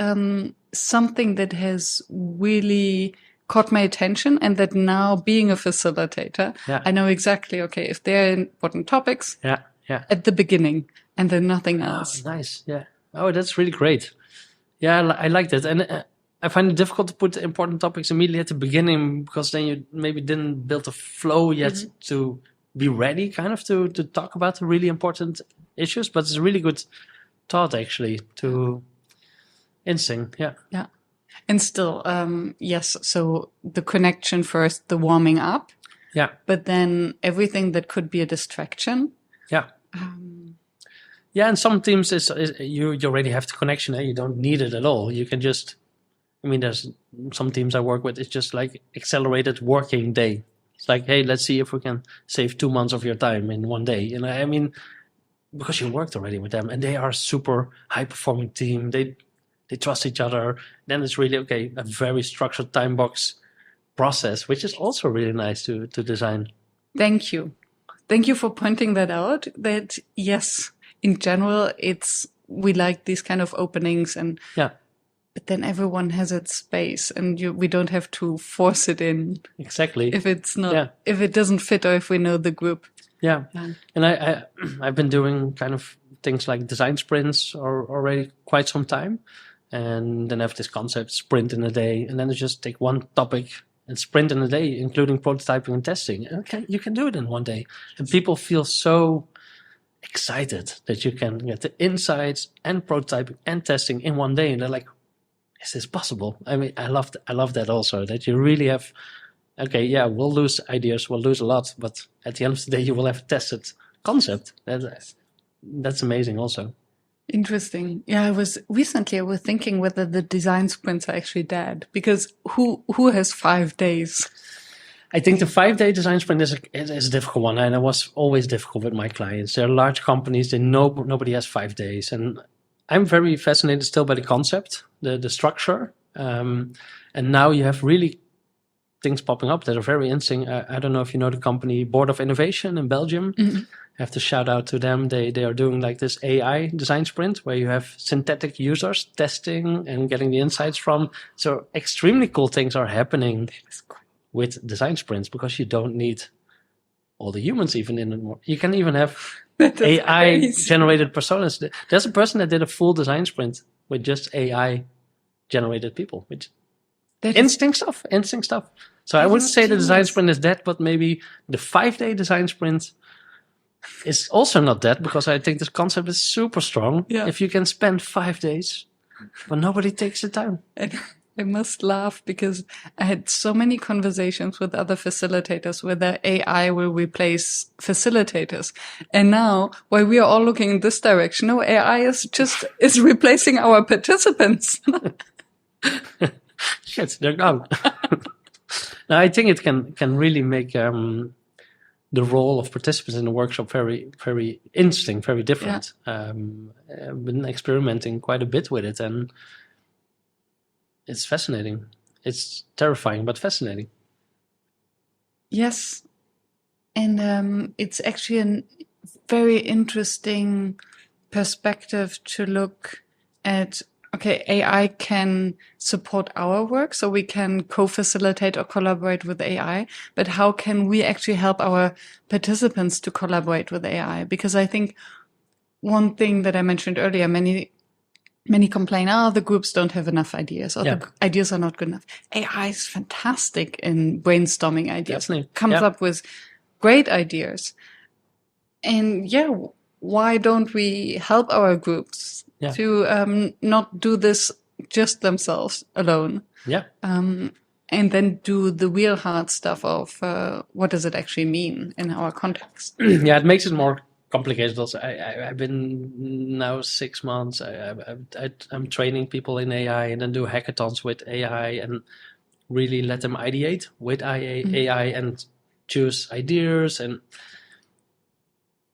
something that has really caught my attention, and that now being a facilitator, I know exactly, okay, if there are important topics at the beginning and then nothing else. Oh, nice. Yeah. Oh, that's really great. Yeah, I like that. And I find it difficult to put important topics immediately at the beginning, because then you maybe didn't build a flow yet to be ready kind of to talk about the really important issues. But it's a really good thought, actually, to instinct. Yeah. Yeah. And still, yes, so the connection first, the warming up. Yeah. But then everything that could be a distraction. Yeah. Yeah, and some teams you already have the connection and you don't need it at all. You can just, I mean, there's some teams I work with, it's just like accelerated working day. It's like, hey, let's see if we can save 2 months of your time in one day. And I mean, because you worked already with them and they are a super high performing team. They trust each other. Then it's really, okay, a very structured time box process, which is also really nice to design. Thank you. Thank you for pointing that out, that yes, in general, we like these kind of openings, and but then everyone has its space, and we don't have to force it in. Exactly. If it's not, if it doesn't fit, or if we know the group. Yeah. And I've been doing kind of things like design sprints already quite some time. And then I have this concept, sprint in a day, and then I just take one topic and sprint in a day, including prototyping and testing. And you can do it in one day. And people feel so excited that you can get the insights and prototyping and testing in one day. And they're like, is this possible? I mean, I love that also, that you really have, okay, yeah, we'll lose ideas, we'll lose a lot, but at the end of the day, you will have a tested concept. That's amazing also. Interesting. Yeah, I was thinking whether the design sprints are actually dead, because who has 5 days? I think the 5-day design sprint is a difficult one, and it was always difficult with my clients. They're large companies; nobody has 5 days, and I'm very fascinated still by the concept, the structure, and now you have really things popping up that are very interesting. I don't know if you know the company Board of Innovation in Belgium. I have to shout out to them. They are doing like this AI design sprint where you have synthetic users testing and getting the insights from. So extremely cool things are happening with design sprints, because you don't need all the humans even in anymore. You can even have AI generated personas. There's a person that did a full design sprint with just AI generated people, which instinct stuff. So I wouldn't say the design sprint is dead, but maybe the 5-day design sprint is also not dead, because I think this concept is super strong. Yeah. If you can spend 5 days, but nobody takes the time. I must laugh, because I had so many conversations with other facilitators whether AI will replace facilitators. And now, while we are all looking in this direction, no, AI is replacing our participants. Shit, they're gone. Now, I think it can really make the role of participants in the workshop very, very interesting, very different. Yeah. I've been experimenting quite a bit with it, and it's fascinating. It's terrifying, but fascinating. Yes. And it's actually a very interesting perspective to look at. Okay, AI can support our work, so we can co-facilitate or collaborate with AI, but how can we actually help our participants to collaborate with AI? Because I think one thing that I mentioned earlier, many complain, the groups don't have enough ideas, or the ideas are not good enough. AI is fantastic in brainstorming ideas. Definitely. Comes up with great ideas. And why don't we help our groups to not do this just themselves alone? Yeah. and then do the real hard stuff of what does it actually mean in our context. Yeah, it makes it more complicated. Also, I've been now 6 months. I'm training people in AI, and then do hackathons with AI, and really let them ideate with AI and choose ideas. And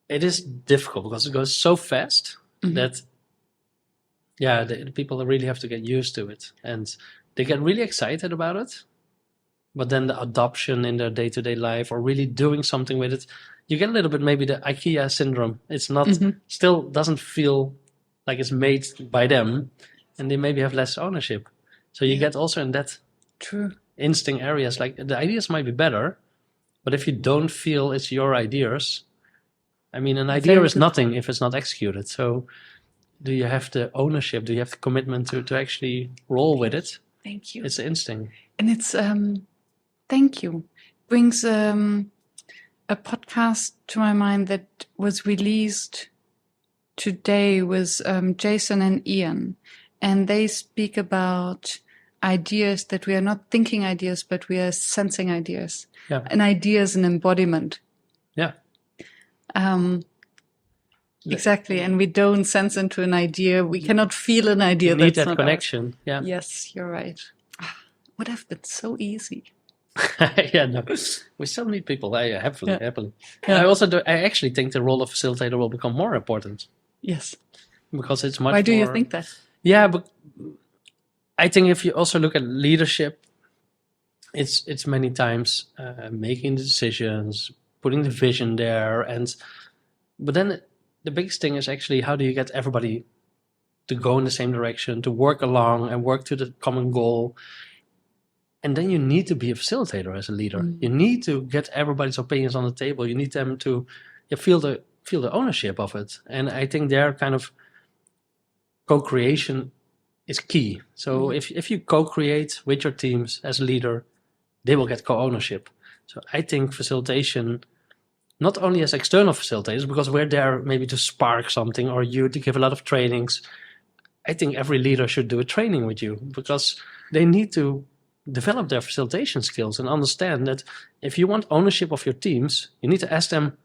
it is difficult because it goes so fast that the people really have to get used to it, and they get really excited about it. But then the adoption in their day-to-day life, or really doing something with it, you get a little bit maybe the IKEA syndrome. It's not still doesn't feel like it's made by them, and they maybe have less ownership. So you get also in that instinct areas, like the ideas might be better, but if you don't feel it's your ideas, I mean, an idea is nothing if it's not executed. So do you have the ownership? Do you have the commitment to actually roll with it? Thank you. It's the instinct. And it's, thank you. Brings a podcast to my mind that was released today with Jason and Ian. And they speak about ideas that we are not thinking ideas, but we are sensing ideas. Yeah. An idea is an embodiment. Yeah. Exactly. And we don't sense into an idea. We cannot feel an idea. You need that's that not connection. ours. Yeah. Yes, you're right. Would have been so easy. Yeah, no. We still need people. Happily. Yeah. I actually think the role of facilitator will become more important. Yes. Because it's much more... Why do you think that? Yeah, but I think if you also look at leadership, it's many times making the decisions, putting the vision there, but then the biggest thing is actually how do you get everybody to go in the same direction, to work along and work to the common goal. And then you need to be a facilitator as a leader. You need to get everybody's opinions on the table. You need them to feel the ownership of it. And I think their kind of co-creation is key. So if you co-create with your teams as a leader, they will get co-ownership. So I think facilitation, not only as external facilitators, because we're there maybe to spark something or you to give a lot of trainings. I think every leader should do a training with you because they need to develop their facilitation skills and understand that if you want ownership of your teams, you need to ask them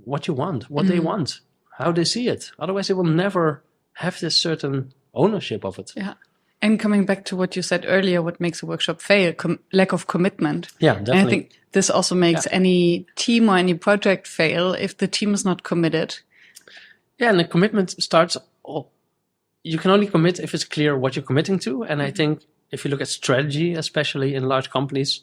what you want, what they want, how they see it. Otherwise, they will never have this certain ownership of it. Yeah. And coming back to what you said earlier, what makes a workshop fail? Lack of commitment. Yeah, definitely. And I think this also makes any team or any project fail if the team is not committed. Yeah, and the commitment starts... You can only commit if it's clear what you're committing to. And I think if you look at strategy, especially in large companies,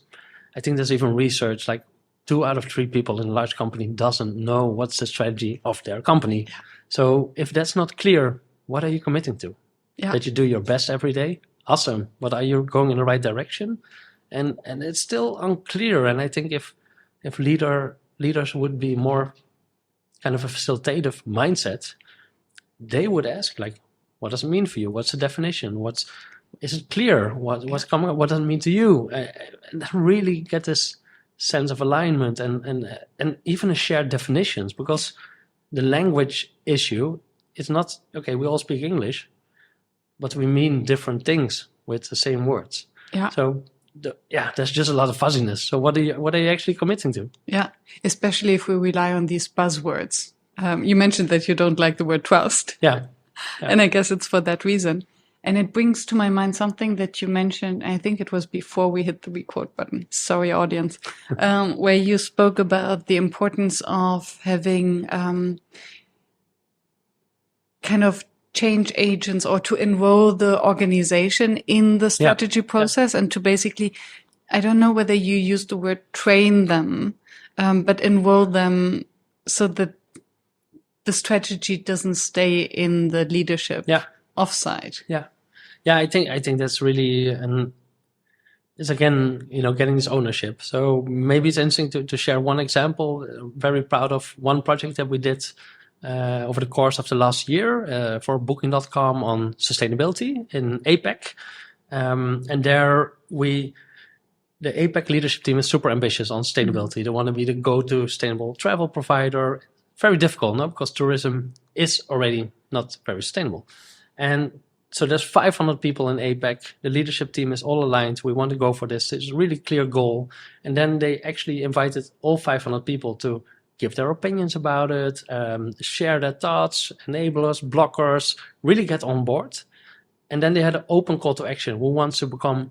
I think there's even research like 2 out of 3 people in a large company doesn't know what's the strategy of their company. Yeah. So if that's not clear, what are you committing to? Yeah. That you do your best every day? Awesome. But are you going in the right direction? And it's still unclear. And I think if leaders would be more kind of a facilitative mindset, they would ask like, what does it mean for you? What's the definition? Is it clear? What's coming up? What does it mean to you? And really get this sense of alignment and even a shared definitions, because the language issue is not, okay, we all speak English, but we mean different things with the same words. Yeah. So there's just a lot of fuzziness. So what are you actually committing to? Yeah, especially if we rely on these buzzwords. You mentioned that you don't like the word trust. Yeah. And I guess it's for that reason. And it brings to my mind something that you mentioned, I think it was before we hit the record button. Sorry, audience. Where you spoke about the importance of having kind of change agents, or to enroll the organization in the strategy process, and to basically, I don't know whether you use the word train them, but enroll them so that the strategy doesn't stay in the leadership offsite. Yeah. Yeah, I think that's really, and it's again, getting this ownership. So maybe it's interesting to share one example. Very proud of one project that we did over the course of the last year for Booking.com on sustainability in APAC. And there the APAC leadership team is super ambitious on sustainability. They want to be the go-to sustainable travel provider. Very difficult, no? Because tourism is already not very sustainable. And So there's 500 people in APAC. The leadership team is all aligned. We want to go for this. It's a really clear goal. And then they actually invited all 500 people to give their opinions about it, share their thoughts, enablers, blockers, really get on board. And then they had an open call to action. Who wants to become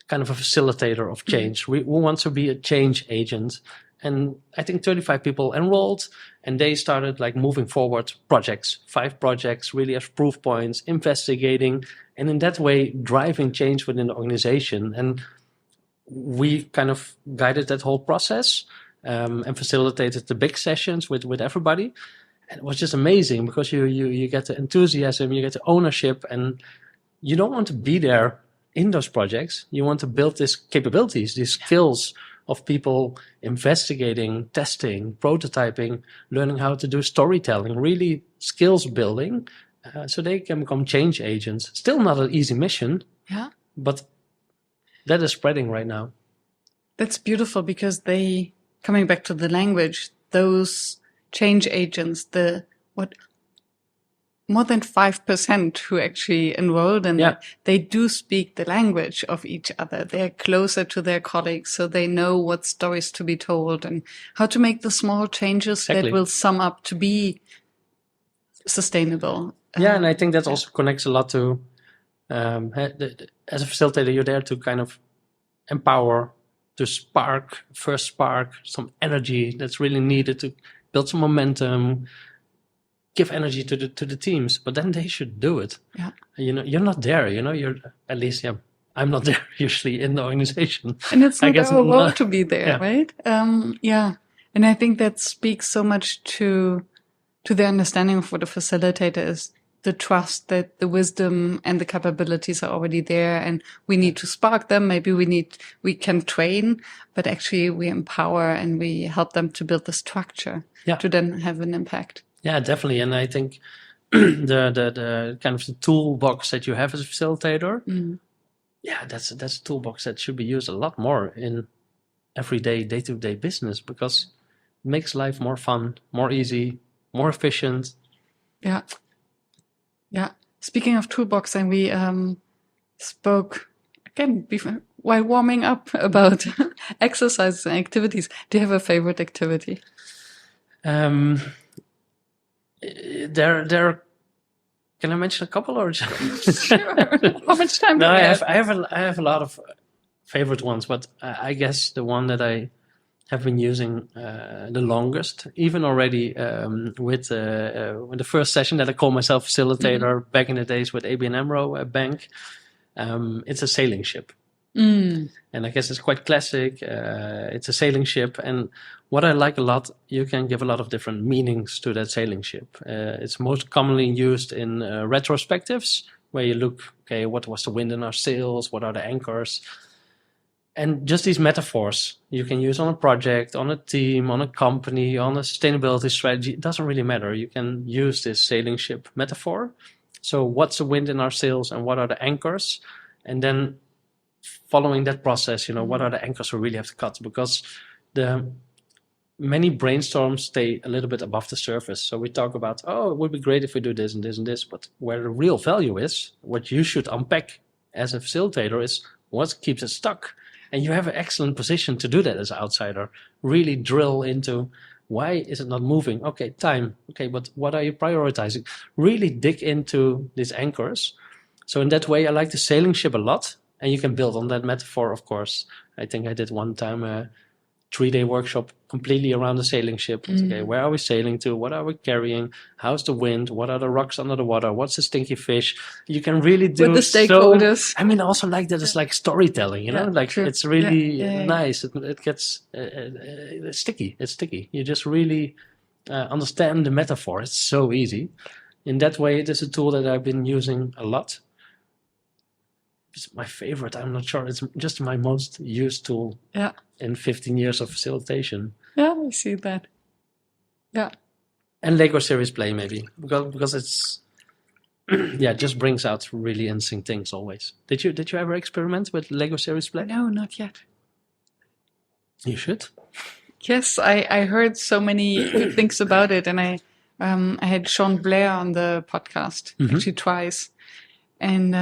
kind of a facilitator of change? Who wants to be a change agent? And I think 35 people enrolled, and they started like moving forward projects, 5 projects, really as proof points, investigating, and in that way driving change within the organization. And we kind of guided that whole process and facilitated the big sessions with everybody. And it was just amazing because you get the enthusiasm, you get the ownership, and you don't want to be there in those projects. You want to build these capabilities, these skills of people investigating, testing, prototyping, learning how to do storytelling, really skills building, so they can become change agents. Still not an easy mission, but that is spreading right now. That's beautiful because coming back to the language, those change agents, more than 5% who actually enrolled in that, they do speak the language of each other. They're closer to their colleagues, so they know what stories to be told and how to make the small changes that will sum up to be sustainable. And I think that also connects a lot to, as a facilitator, you're there to kind of empower, to spark some energy that's really needed to build some momentum, give energy to the teams, but then they should do it. You're not there, you're at least, I'm not there usually in the organization. And it's not our role to be there, right? And I think that speaks so much to the understanding of what a facilitator is, the trust that the wisdom and the capabilities are already there, and we need to spark them. Maybe we can train, but actually we empower and we help them to build the structure to then have an impact. Yeah, definitely. And I think the kind of the toolbox that you have as a facilitator, that's a toolbox that should be used a lot more in everyday, day-to-day business, because it makes life more fun, more easy, more efficient. Yeah. Speaking of toolbox, and we spoke again while warming up about exercises and activities. Do you have a favorite activity? There. Can I mention a couple or? Sure. How much time? No, I have a lot of favorite ones, but I guess the one that I have been using the longest, even already with the first session that I call myself facilitator back in the days with ABN AMRO Bank. It's a sailing ship. And I guess it's quite classic. It's a sailing ship, and what I like a lot, you can give a lot of different meanings to that sailing ship. It's most commonly used in retrospectives, where you look, okay, what was the wind in our sails? What are the anchors? And just these metaphors you can use on a project, on a team, on a company, on a sustainability strategy. It doesn't really matter. You can use this sailing ship metaphor. So what's the wind in our sails and what are the anchors? And then following that process, what are the anchors we really have to cut? Because the many brainstorms stay a little bit above the surface. So we talk about, it would be great if we do this and this and this. But where the real value is, what you should unpack as a facilitator is what keeps it stuck. And you have an excellent position to do that as an outsider. Really drill into, why is it not moving? Okay, time. Okay, but what are you prioritizing? Really dig into these anchors. So in that way, I like the sailing ship a lot. And you can build on that metaphor, of course. I think I did one time a 3-day workshop completely around the sailing ship. Okay, where are we sailing to? What are we carrying? How's the wind? What are the rocks under the water? What's the stinky fish? You can really do with the stakeholders. I also like that it's like storytelling, true. It's really nice. It gets it's sticky. It's sticky. You just really understand the metaphor. It's so easy. In that way, it is a tool that I've been using a lot. It's my favorite. I'm not sure. It's just my most used tool in 15 years of facilitation. Yeah, I see that. Yeah. And Lego series play maybe because it's just brings out really interesting things always. Did you ever experiment with Lego series play? No, not yet. You should. Yes, I heard so many good things about it, and I had Sean Blair on the podcast actually twice. and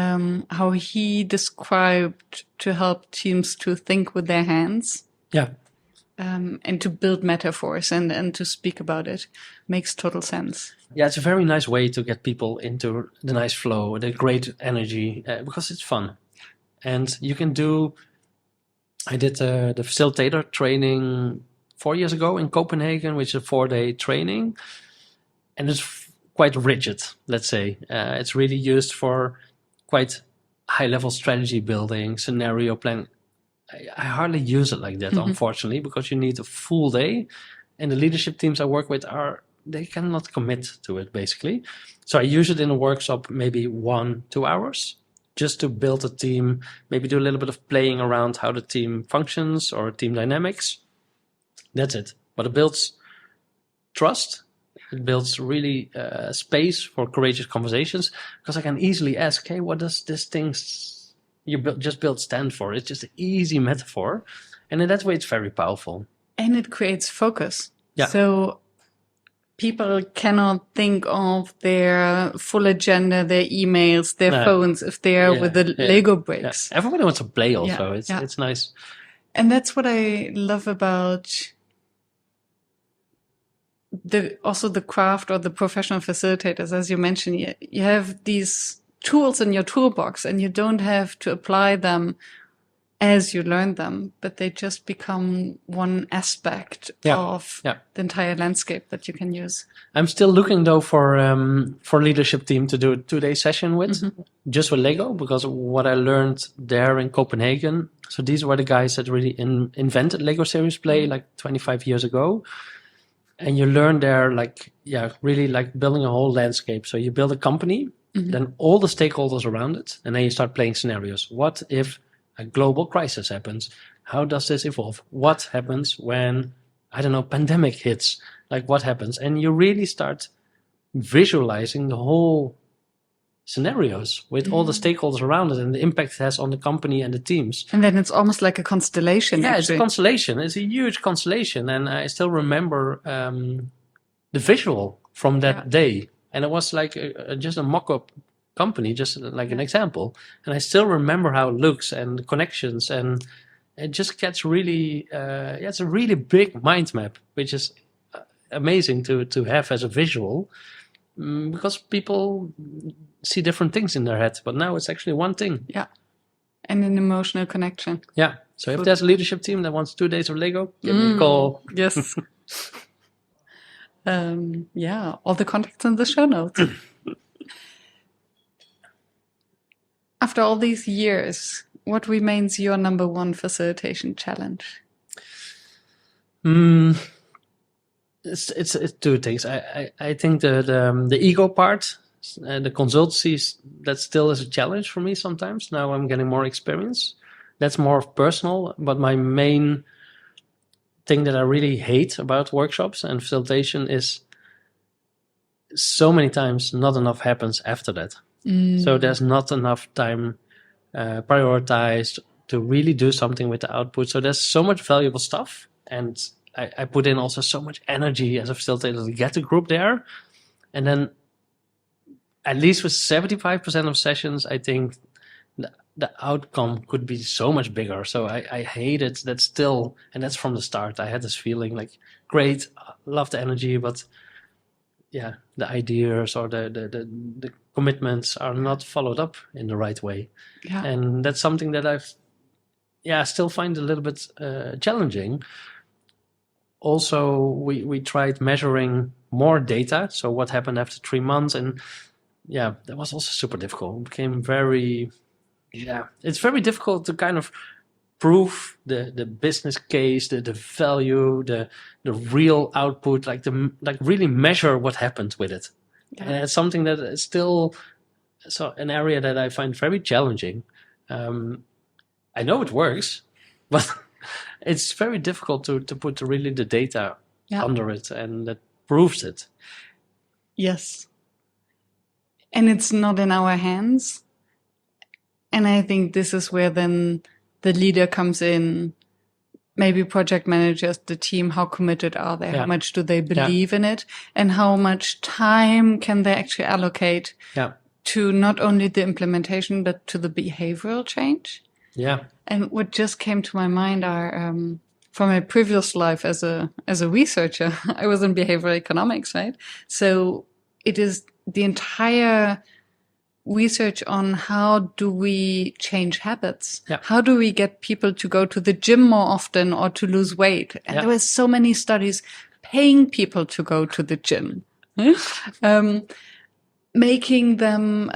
how he described to help teams to think with their hands. Yeah. And to build metaphors and to speak about it makes total sense. Yeah, it's a very nice way to get people into the nice flow, the great energy, because it's fun. And you can do, I did the facilitator training 4 years ago in Copenhagen, which is a 4-day training. And it's quite rigid, let's say. It's really used for quite high-level strategy building, scenario planning. I hardly use it like that, unfortunately, because you need a full day. And the leadership teams I work with they cannot commit to it, basically. So I use it in a workshop, maybe 1-2 hours, just to build a team, maybe do a little bit of playing around how the team functions or team dynamics. That's it. But it builds trust. It builds really space for courageous conversations, because I can easily ask, hey, what does this thing just build stand for? It's just an easy metaphor. And in that way, it's very powerful. And it creates focus. Yeah. So people cannot think of their full agenda, their emails, their phones, if they are with the Lego bricks. Yeah. Everybody wants to play also. It's nice. And that's what I love about the craft or the professional facilitators. As you mentioned, you have these tools in your toolbox and you don't have to apply them as you learn them, but they just become one aspect of the entire landscape that you can use. I'm still looking though for leadership team to do a 2-day session with, just with Lego, because what I learned there in Copenhagen. So these were the guys that really invented Lego series play like 25 years ago. And you learn there, really like building a whole landscape. So you build a company, then all the stakeholders around it, and then you start playing scenarios. What if a global crisis happens? How does this evolve? What happens when, I don't know, pandemic hits? Like what happens? And you really start visualizing the whole scenarios with all the stakeholders around it and the impact it has on the company and the teams. And then it's almost like a constellation. Yeah, it's a constellation. It's a huge constellation. And I still remember the visual from that day. And it was like just a mock-up company, just like an example. And I still remember how it looks and the connections. And it just gets really, it's a really big mind map, which is amazing to have as a visual. Because people see different things in their head, but now it's actually one thing. Yeah. And an emotional connection. Yeah. So if there's a leadership team that wants 2 days of Lego, give me a call. Yes. All the contacts in the show notes. After all these years, what remains your number one facilitation challenge? It's 2 things. I think the ego part, the consultancies, that still is a challenge for me sometimes. Now I'm getting more experience. That's more personal. But my main thing that I really hate about workshops and facilitation is so many times not enough happens after that. So there's not enough time prioritized to really do something with the output. So there's so much valuable stuff, and I put in also so much energy as a facilitator to get the group there. And then at least with 75% of sessions, I think the outcome could be so much bigger. So I hate it that still, and that's from the start. I had this feeling like, great, love the energy, but yeah, the ideas or the commitments are not followed up in the right way. Yeah. And that's something that I still find a little bit challenging. Also, we tried measuring more data. So what happened after 3 months? And yeah, that was also super difficult. It became it's very difficult to kind of prove the business case, the value, the real output, like really measure what happened with it. Yeah. And it's something that is still an area that I find very challenging. I know it works, but it's very difficult to put really the data under it and that proves it. Yes. And it's not in our hands. And I think this is where then the leader comes in, maybe project managers, the team, how committed are they? How much do they believe in it? And how much time can they actually allocate to not only the implementation, but to the behavioral change. Yeah. And what just came to my mind are, from my previous life as a researcher, I was in behavioral economics, right? So it is the entire research on how do we change habits? Yeah. How do we get people to go to the gym more often or to lose weight? And there were so many studies paying people to go to the gym, making them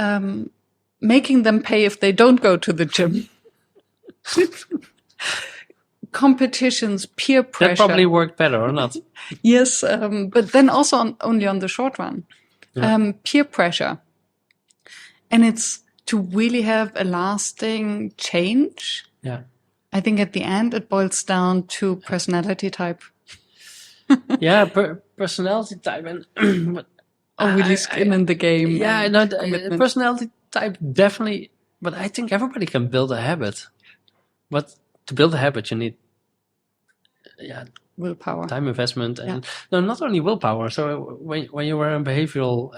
pay if they don't go to the gym. Competitions, peer pressure. That probably worked better, or not? Yes, but then also only on the short run. Yeah. Peer pressure. And it's to really have a lasting change. Yeah. I think at the end it boils down to personality type. Yeah, personality type, and but really skin in the game. Yeah, no, personality type definitely. But I think everybody can build a habit. But to build a habit, you need willpower, time investment, and no, not only willpower. So when you were in behavioral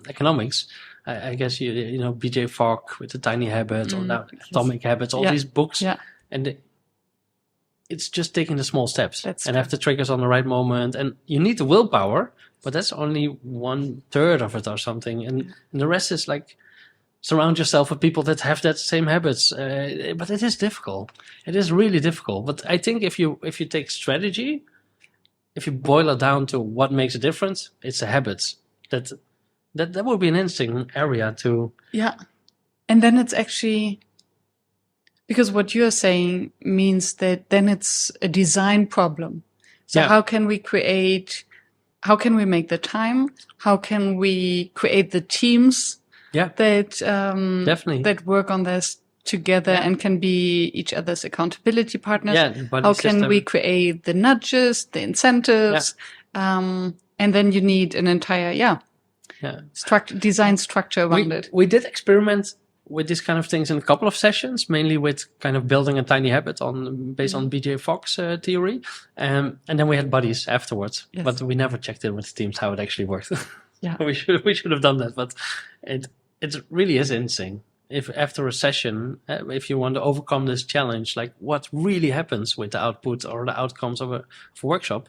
economics, I guess you know BJ Fogg with the Tiny Habits or now Atomic Habits, all these books, and it's just taking the small steps and have the triggers on the right moment, and you need the willpower, but that's only 1/3 of it or something, and the rest is like surround yourself with people that have that same habits. But it is difficult. It is really difficult. But I think if you take strategy, if you boil it down to what makes a difference, it's the habits. That would be an interesting area to. Yeah. And then it's actually, because what you're saying means that then it's a design problem. So how can we make the time? How can we create the teams that definitely that work on this together and can be each other's accountability partners? How can we create the nudges, the incentives? And then you need an entire design structure around it. We did experiment with these kind of things in a couple of sessions, mainly with kind of building a tiny habit based on BJ Fogg's theory. And then we had buddies afterwards, but we never checked in with the teams how it actually worked. we should have done that, but it really is interesting. If after a session, if you want to overcome this challenge, like what really happens with the output or the outcomes of a workshop,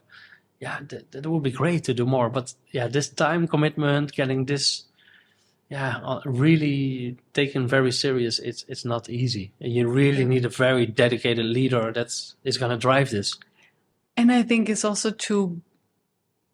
that would be great to do more. But this time commitment, getting this, really taken very serious, it's not easy. And you really need a very dedicated leader is going to drive this. And I think it's also to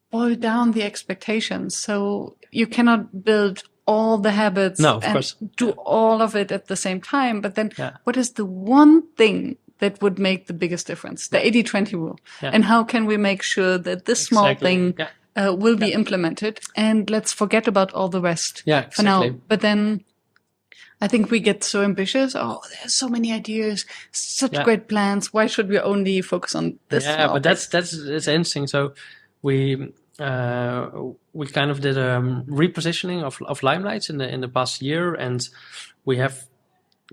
boil down the expectations. So you cannot build all the habits and do all of it at the same time. But then what is the one thing that would make the biggest difference? The 80-20 rule. And how can we make sure that this small thing will be implemented? And let's forget about all the rest for now. But then I think we get so ambitious. Oh, there's so many ideas, such great plans. Why should we only focus on this? Yeah, but that's interesting. So we kind of did a repositioning of Limelights in the past year, and we have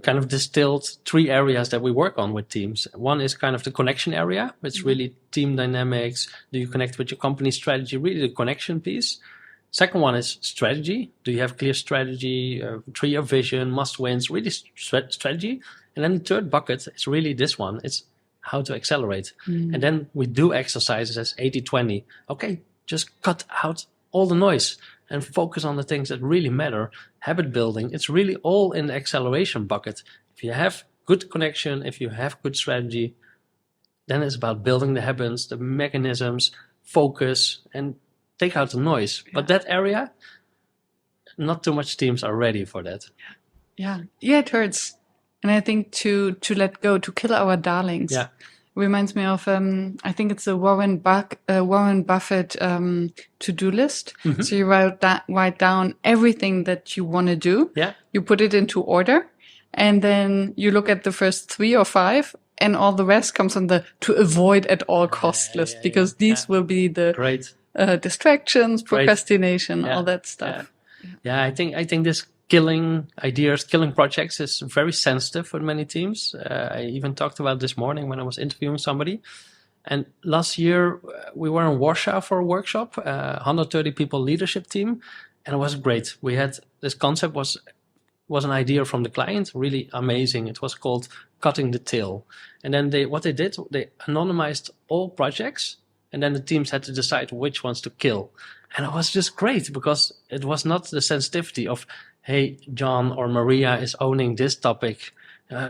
kind of distilled 3 areas that we work on with teams. One is kind of the connection area. It's really team dynamics. Do you connect with your company strategy? Really the connection piece. Second one is strategy. Do you have clear strategy, 3-year vision, must wins, really strategy? And then the third bucket is really this one. It's how to accelerate. And then we do exercises as 80-20. Okay, just cut out all the noise and focus on the things that really matter. Habit building, it's really all in the acceleration bucket. If you have good connection, if you have good strategy, then it's about building the habits, the mechanisms, focus, and take out the noise. But that area, not too much teams are ready for that. Yeah, it hurts. And I think to let go, to kill our darlings, reminds me of, I think it's a Warren Buffett to-do list. Mm-hmm. So you write down everything that you want to do. Yeah. You put it into order, and then you look at the first 3 or 5, and all the rest comes on the to avoid at all cost list, because these will be the distractions, procrastination, all that stuff. Yeah, I think this killing ideas, killing projects is very sensitive for many teams. I even talked about this morning when I was interviewing somebody. And last year we were in Warsaw for a workshop, 130 people leadership team. and it was great. We had this concept was an idea from the client, really amazing. It was called cutting the tail. And then they anonymized all projects, and then the teams had to decide which ones to kill. And it was just great because it was not the sensitivity of, hey, John or Maria is owning this topic,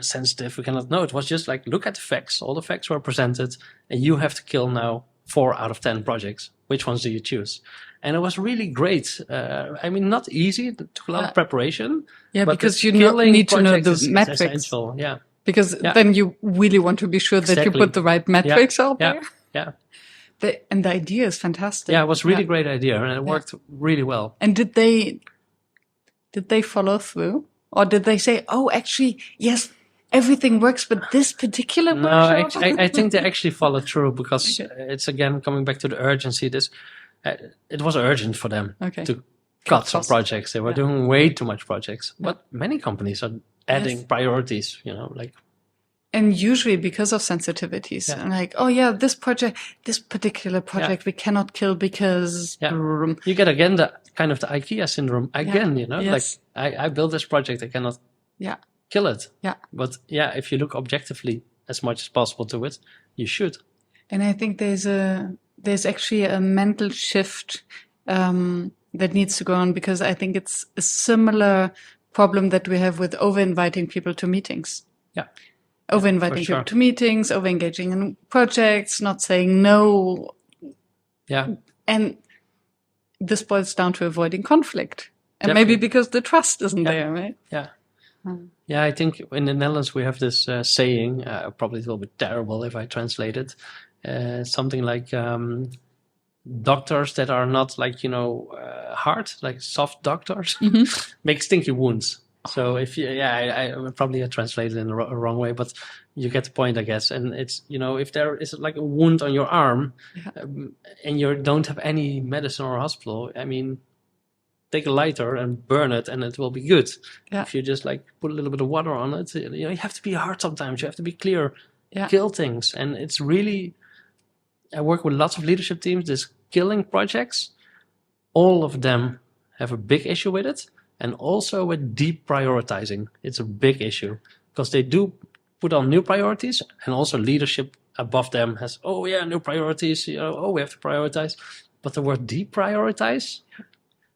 sensitive, we cannot know. It was just like, look at the facts. All the facts were presented, and you have to kill now 4 out of 10 projects. Which ones do you choose? And it was really great. Not easy. It took a lot of preparation. Yeah, because you need to know the metrics. Essential. Yeah. Because then you really want to be sure that you put the right metrics out there. Yeah. And the idea is fantastic. Yeah, it was really great idea, and it worked really well. And did they follow through? Or did they say, oh, actually, yes, everything works, but this particular workshop? No, I think they actually followed through because it's, again, coming back to the urgency. It was urgent for them to cut some projects. They were doing way too much projects. But many companies are adding priorities, And usually because of sensitivities. And like, oh yeah, this particular project we cannot kill because... You get again the kind of the IKEA syndrome again, like I built this project, I cannot kill it. Yeah. But if you look objectively as much as possible to it, you should. And I think there's actually a mental shift that needs to go on, because I think it's a similar problem that we have with over-inviting people to meetings. Yeah. Over-inviting people to meetings, over-engaging in projects, not saying no. Yeah. And this boils down to avoiding conflict. And maybe because the trust isn't there, right? Yeah. Yeah, I think in the Netherlands we have this saying, probably it will be terrible if I translate it, something like doctors that are not like, hard, like soft doctors, make stinky wounds. So if you, I probably translated it in the wrong way, but you get the point, I guess. And it's, if there is like a wound on your arm and you don't have any medicine or hospital, take a lighter and burn it and it will be good. Yeah. If you just like put a little bit of water on it, you have to be hard sometimes. You have to be clear, kill things. And it's really, I work with lots of leadership teams, this killing projects, all of them have a big issue with it. And also with deep prioritizing. It's a big issue because they do put on new priorities, and also leadership above them has, new priorities, we have to prioritize. But the word deprioritize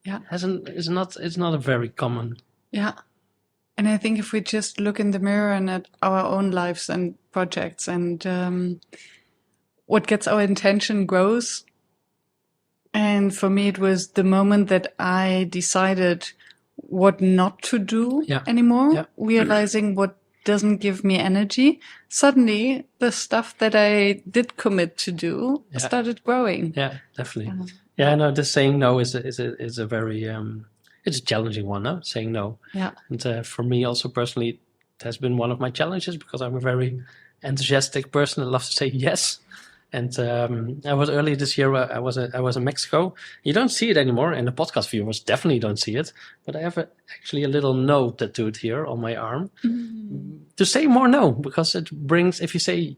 it's not a very common. Yeah. And I think if we just look in the mirror and at our own lives and projects, and what gets our attention grows. And for me, it was the moment that I decided what not to do anymore, realizing what doesn't give me energy. Suddenly, the stuff that I did commit to do started growing. Yeah, definitely. The saying no is a very it's a challenging one, no? Saying no. Yeah. And for me also personally, it has been one of my challenges because I'm a very enthusiastic person. I love to say yes. And I was earlier this year. I was in Mexico. You don't see it anymore, and the podcast viewers definitely don't see it. But I have actually a little no tattooed here on my arm to say more no, because it brings. If you say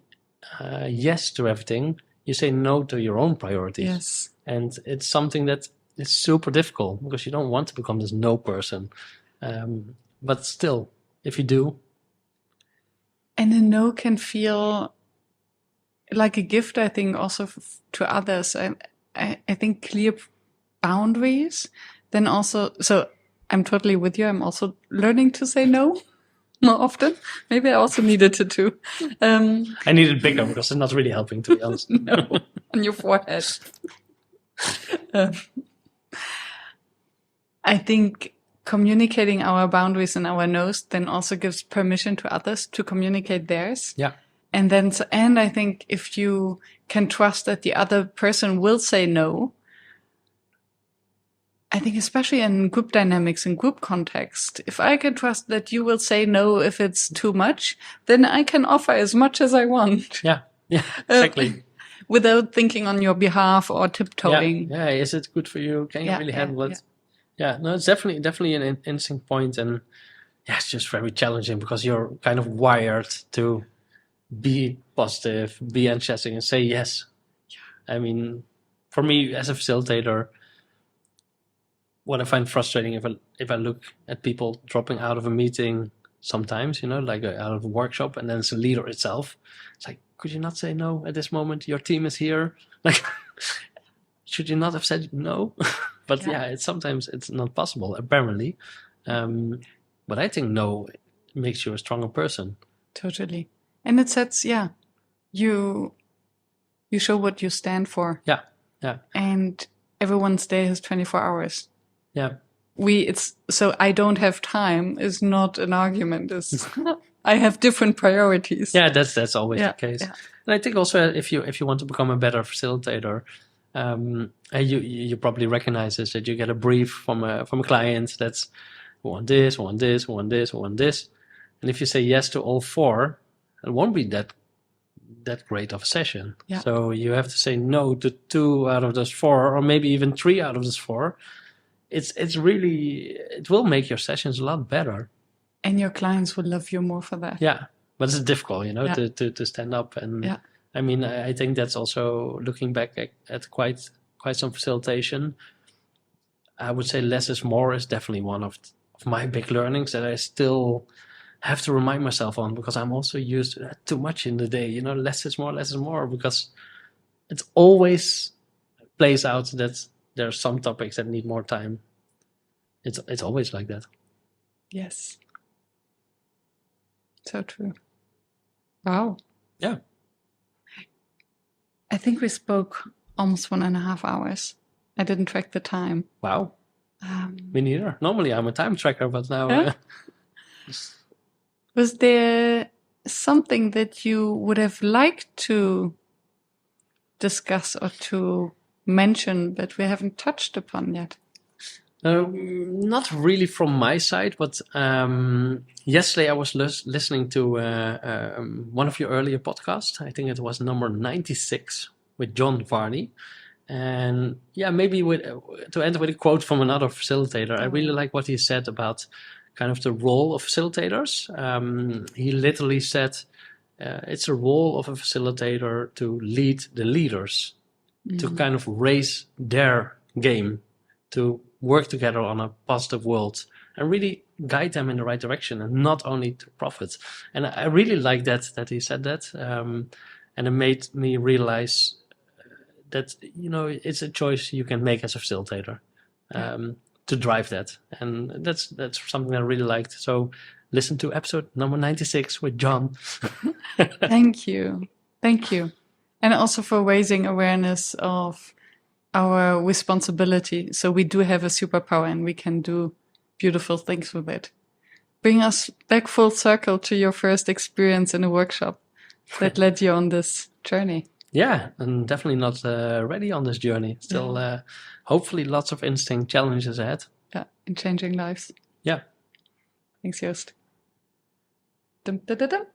yes to everything, you say no to your own priorities. Yes, and it's something that is super difficult because you don't want to become this no person. But still, if you do, and a no can feel like a gift, I think, also to others. I think clear boundaries, then also, so I'm totally with you. I'm also learning to say no more often. Maybe I also needed it too. I need it bigger because it's not really helping, to be honest. No, on your forehead. I think communicating our boundaries and our no's then also gives permission to others to communicate theirs. Yeah. And I think if you can trust that the other person will say no, I think especially in group dynamics, in group context, if I can trust that you will say no if it's too much, then I can offer as much as I want. Yeah, exactly. Without thinking on your behalf or tiptoeing. Yeah, is it good for you? Can you really handle it? Yeah, no, it's definitely an interesting point. And it's just very challenging because you're kind of wired to be positive, be enthusiastic, and say yes. I mean, for me as a facilitator, what I find frustrating if I look at people dropping out of a meeting sometimes, like out of a workshop, and then it's the leader itself. It's like, could you not say no at this moment? Your team is here. Like, should you not have said no? But sometimes it's not possible, apparently. But I think no makes you a stronger person. Totally. And it sets, you show what you stand for. Yeah. And everyone's day has 24 hours. Yeah. So I don't have time is not an argument. I have different priorities. Yeah, that's always the case. Yeah. And I think also if you want to become a better facilitator, you probably recognize this, that you get a brief from a client that's we want this, we want this, we want this, we want this. And if you say yes to all four, it won't be that great of a session. Yeah. So you have to say no to 2 out of those 4, or maybe even 3 out of those 4. It will make your sessions a lot better. And your clients will love you more for that. Yeah. But it's difficult, to stand up. And I mean, I think that's also looking back at quite some facilitation. I would say less is more is definitely one of my big learnings that I still have to remind myself on, because I'm also used to that too much in the day. Less is more, because it always plays out that there are some topics that need more time. It's always like that. Yes. So true. Wow. Yeah. I think we spoke almost 1.5 hours. I didn't track the time. Wow. Me neither. Normally I'm a time tracker, but now... Was there something that you would have liked to discuss or to mention that we haven't touched upon yet? Not really from my side, but yesterday I was listening to one of your earlier podcasts. I think it was number 96 with John Varney. And maybe to end with a quote from another facilitator. I really like what he said about kind of the role of facilitators. He literally said it's a role of a facilitator to lead the leaders, to kind of raise their game, to work together on a positive world and really guide them in the right direction, and not only to profit. And I really like that he said that. And it made me realize that, it's a choice you can make as a facilitator. To drive that, and that's something I really liked. So listen to episode number 96 with John. Thank you, and also for raising awareness of our responsibility. So we do have a superpower, and we can do beautiful things with it. Bring us back full circle to your first experience in a workshop that led you on this journey. Yeah, and definitely not ready on this journey. Still, hopefully lots of interesting challenges ahead. Yeah, in changing lives. Yeah. Thanks, Joost. Dum, da, da, dum.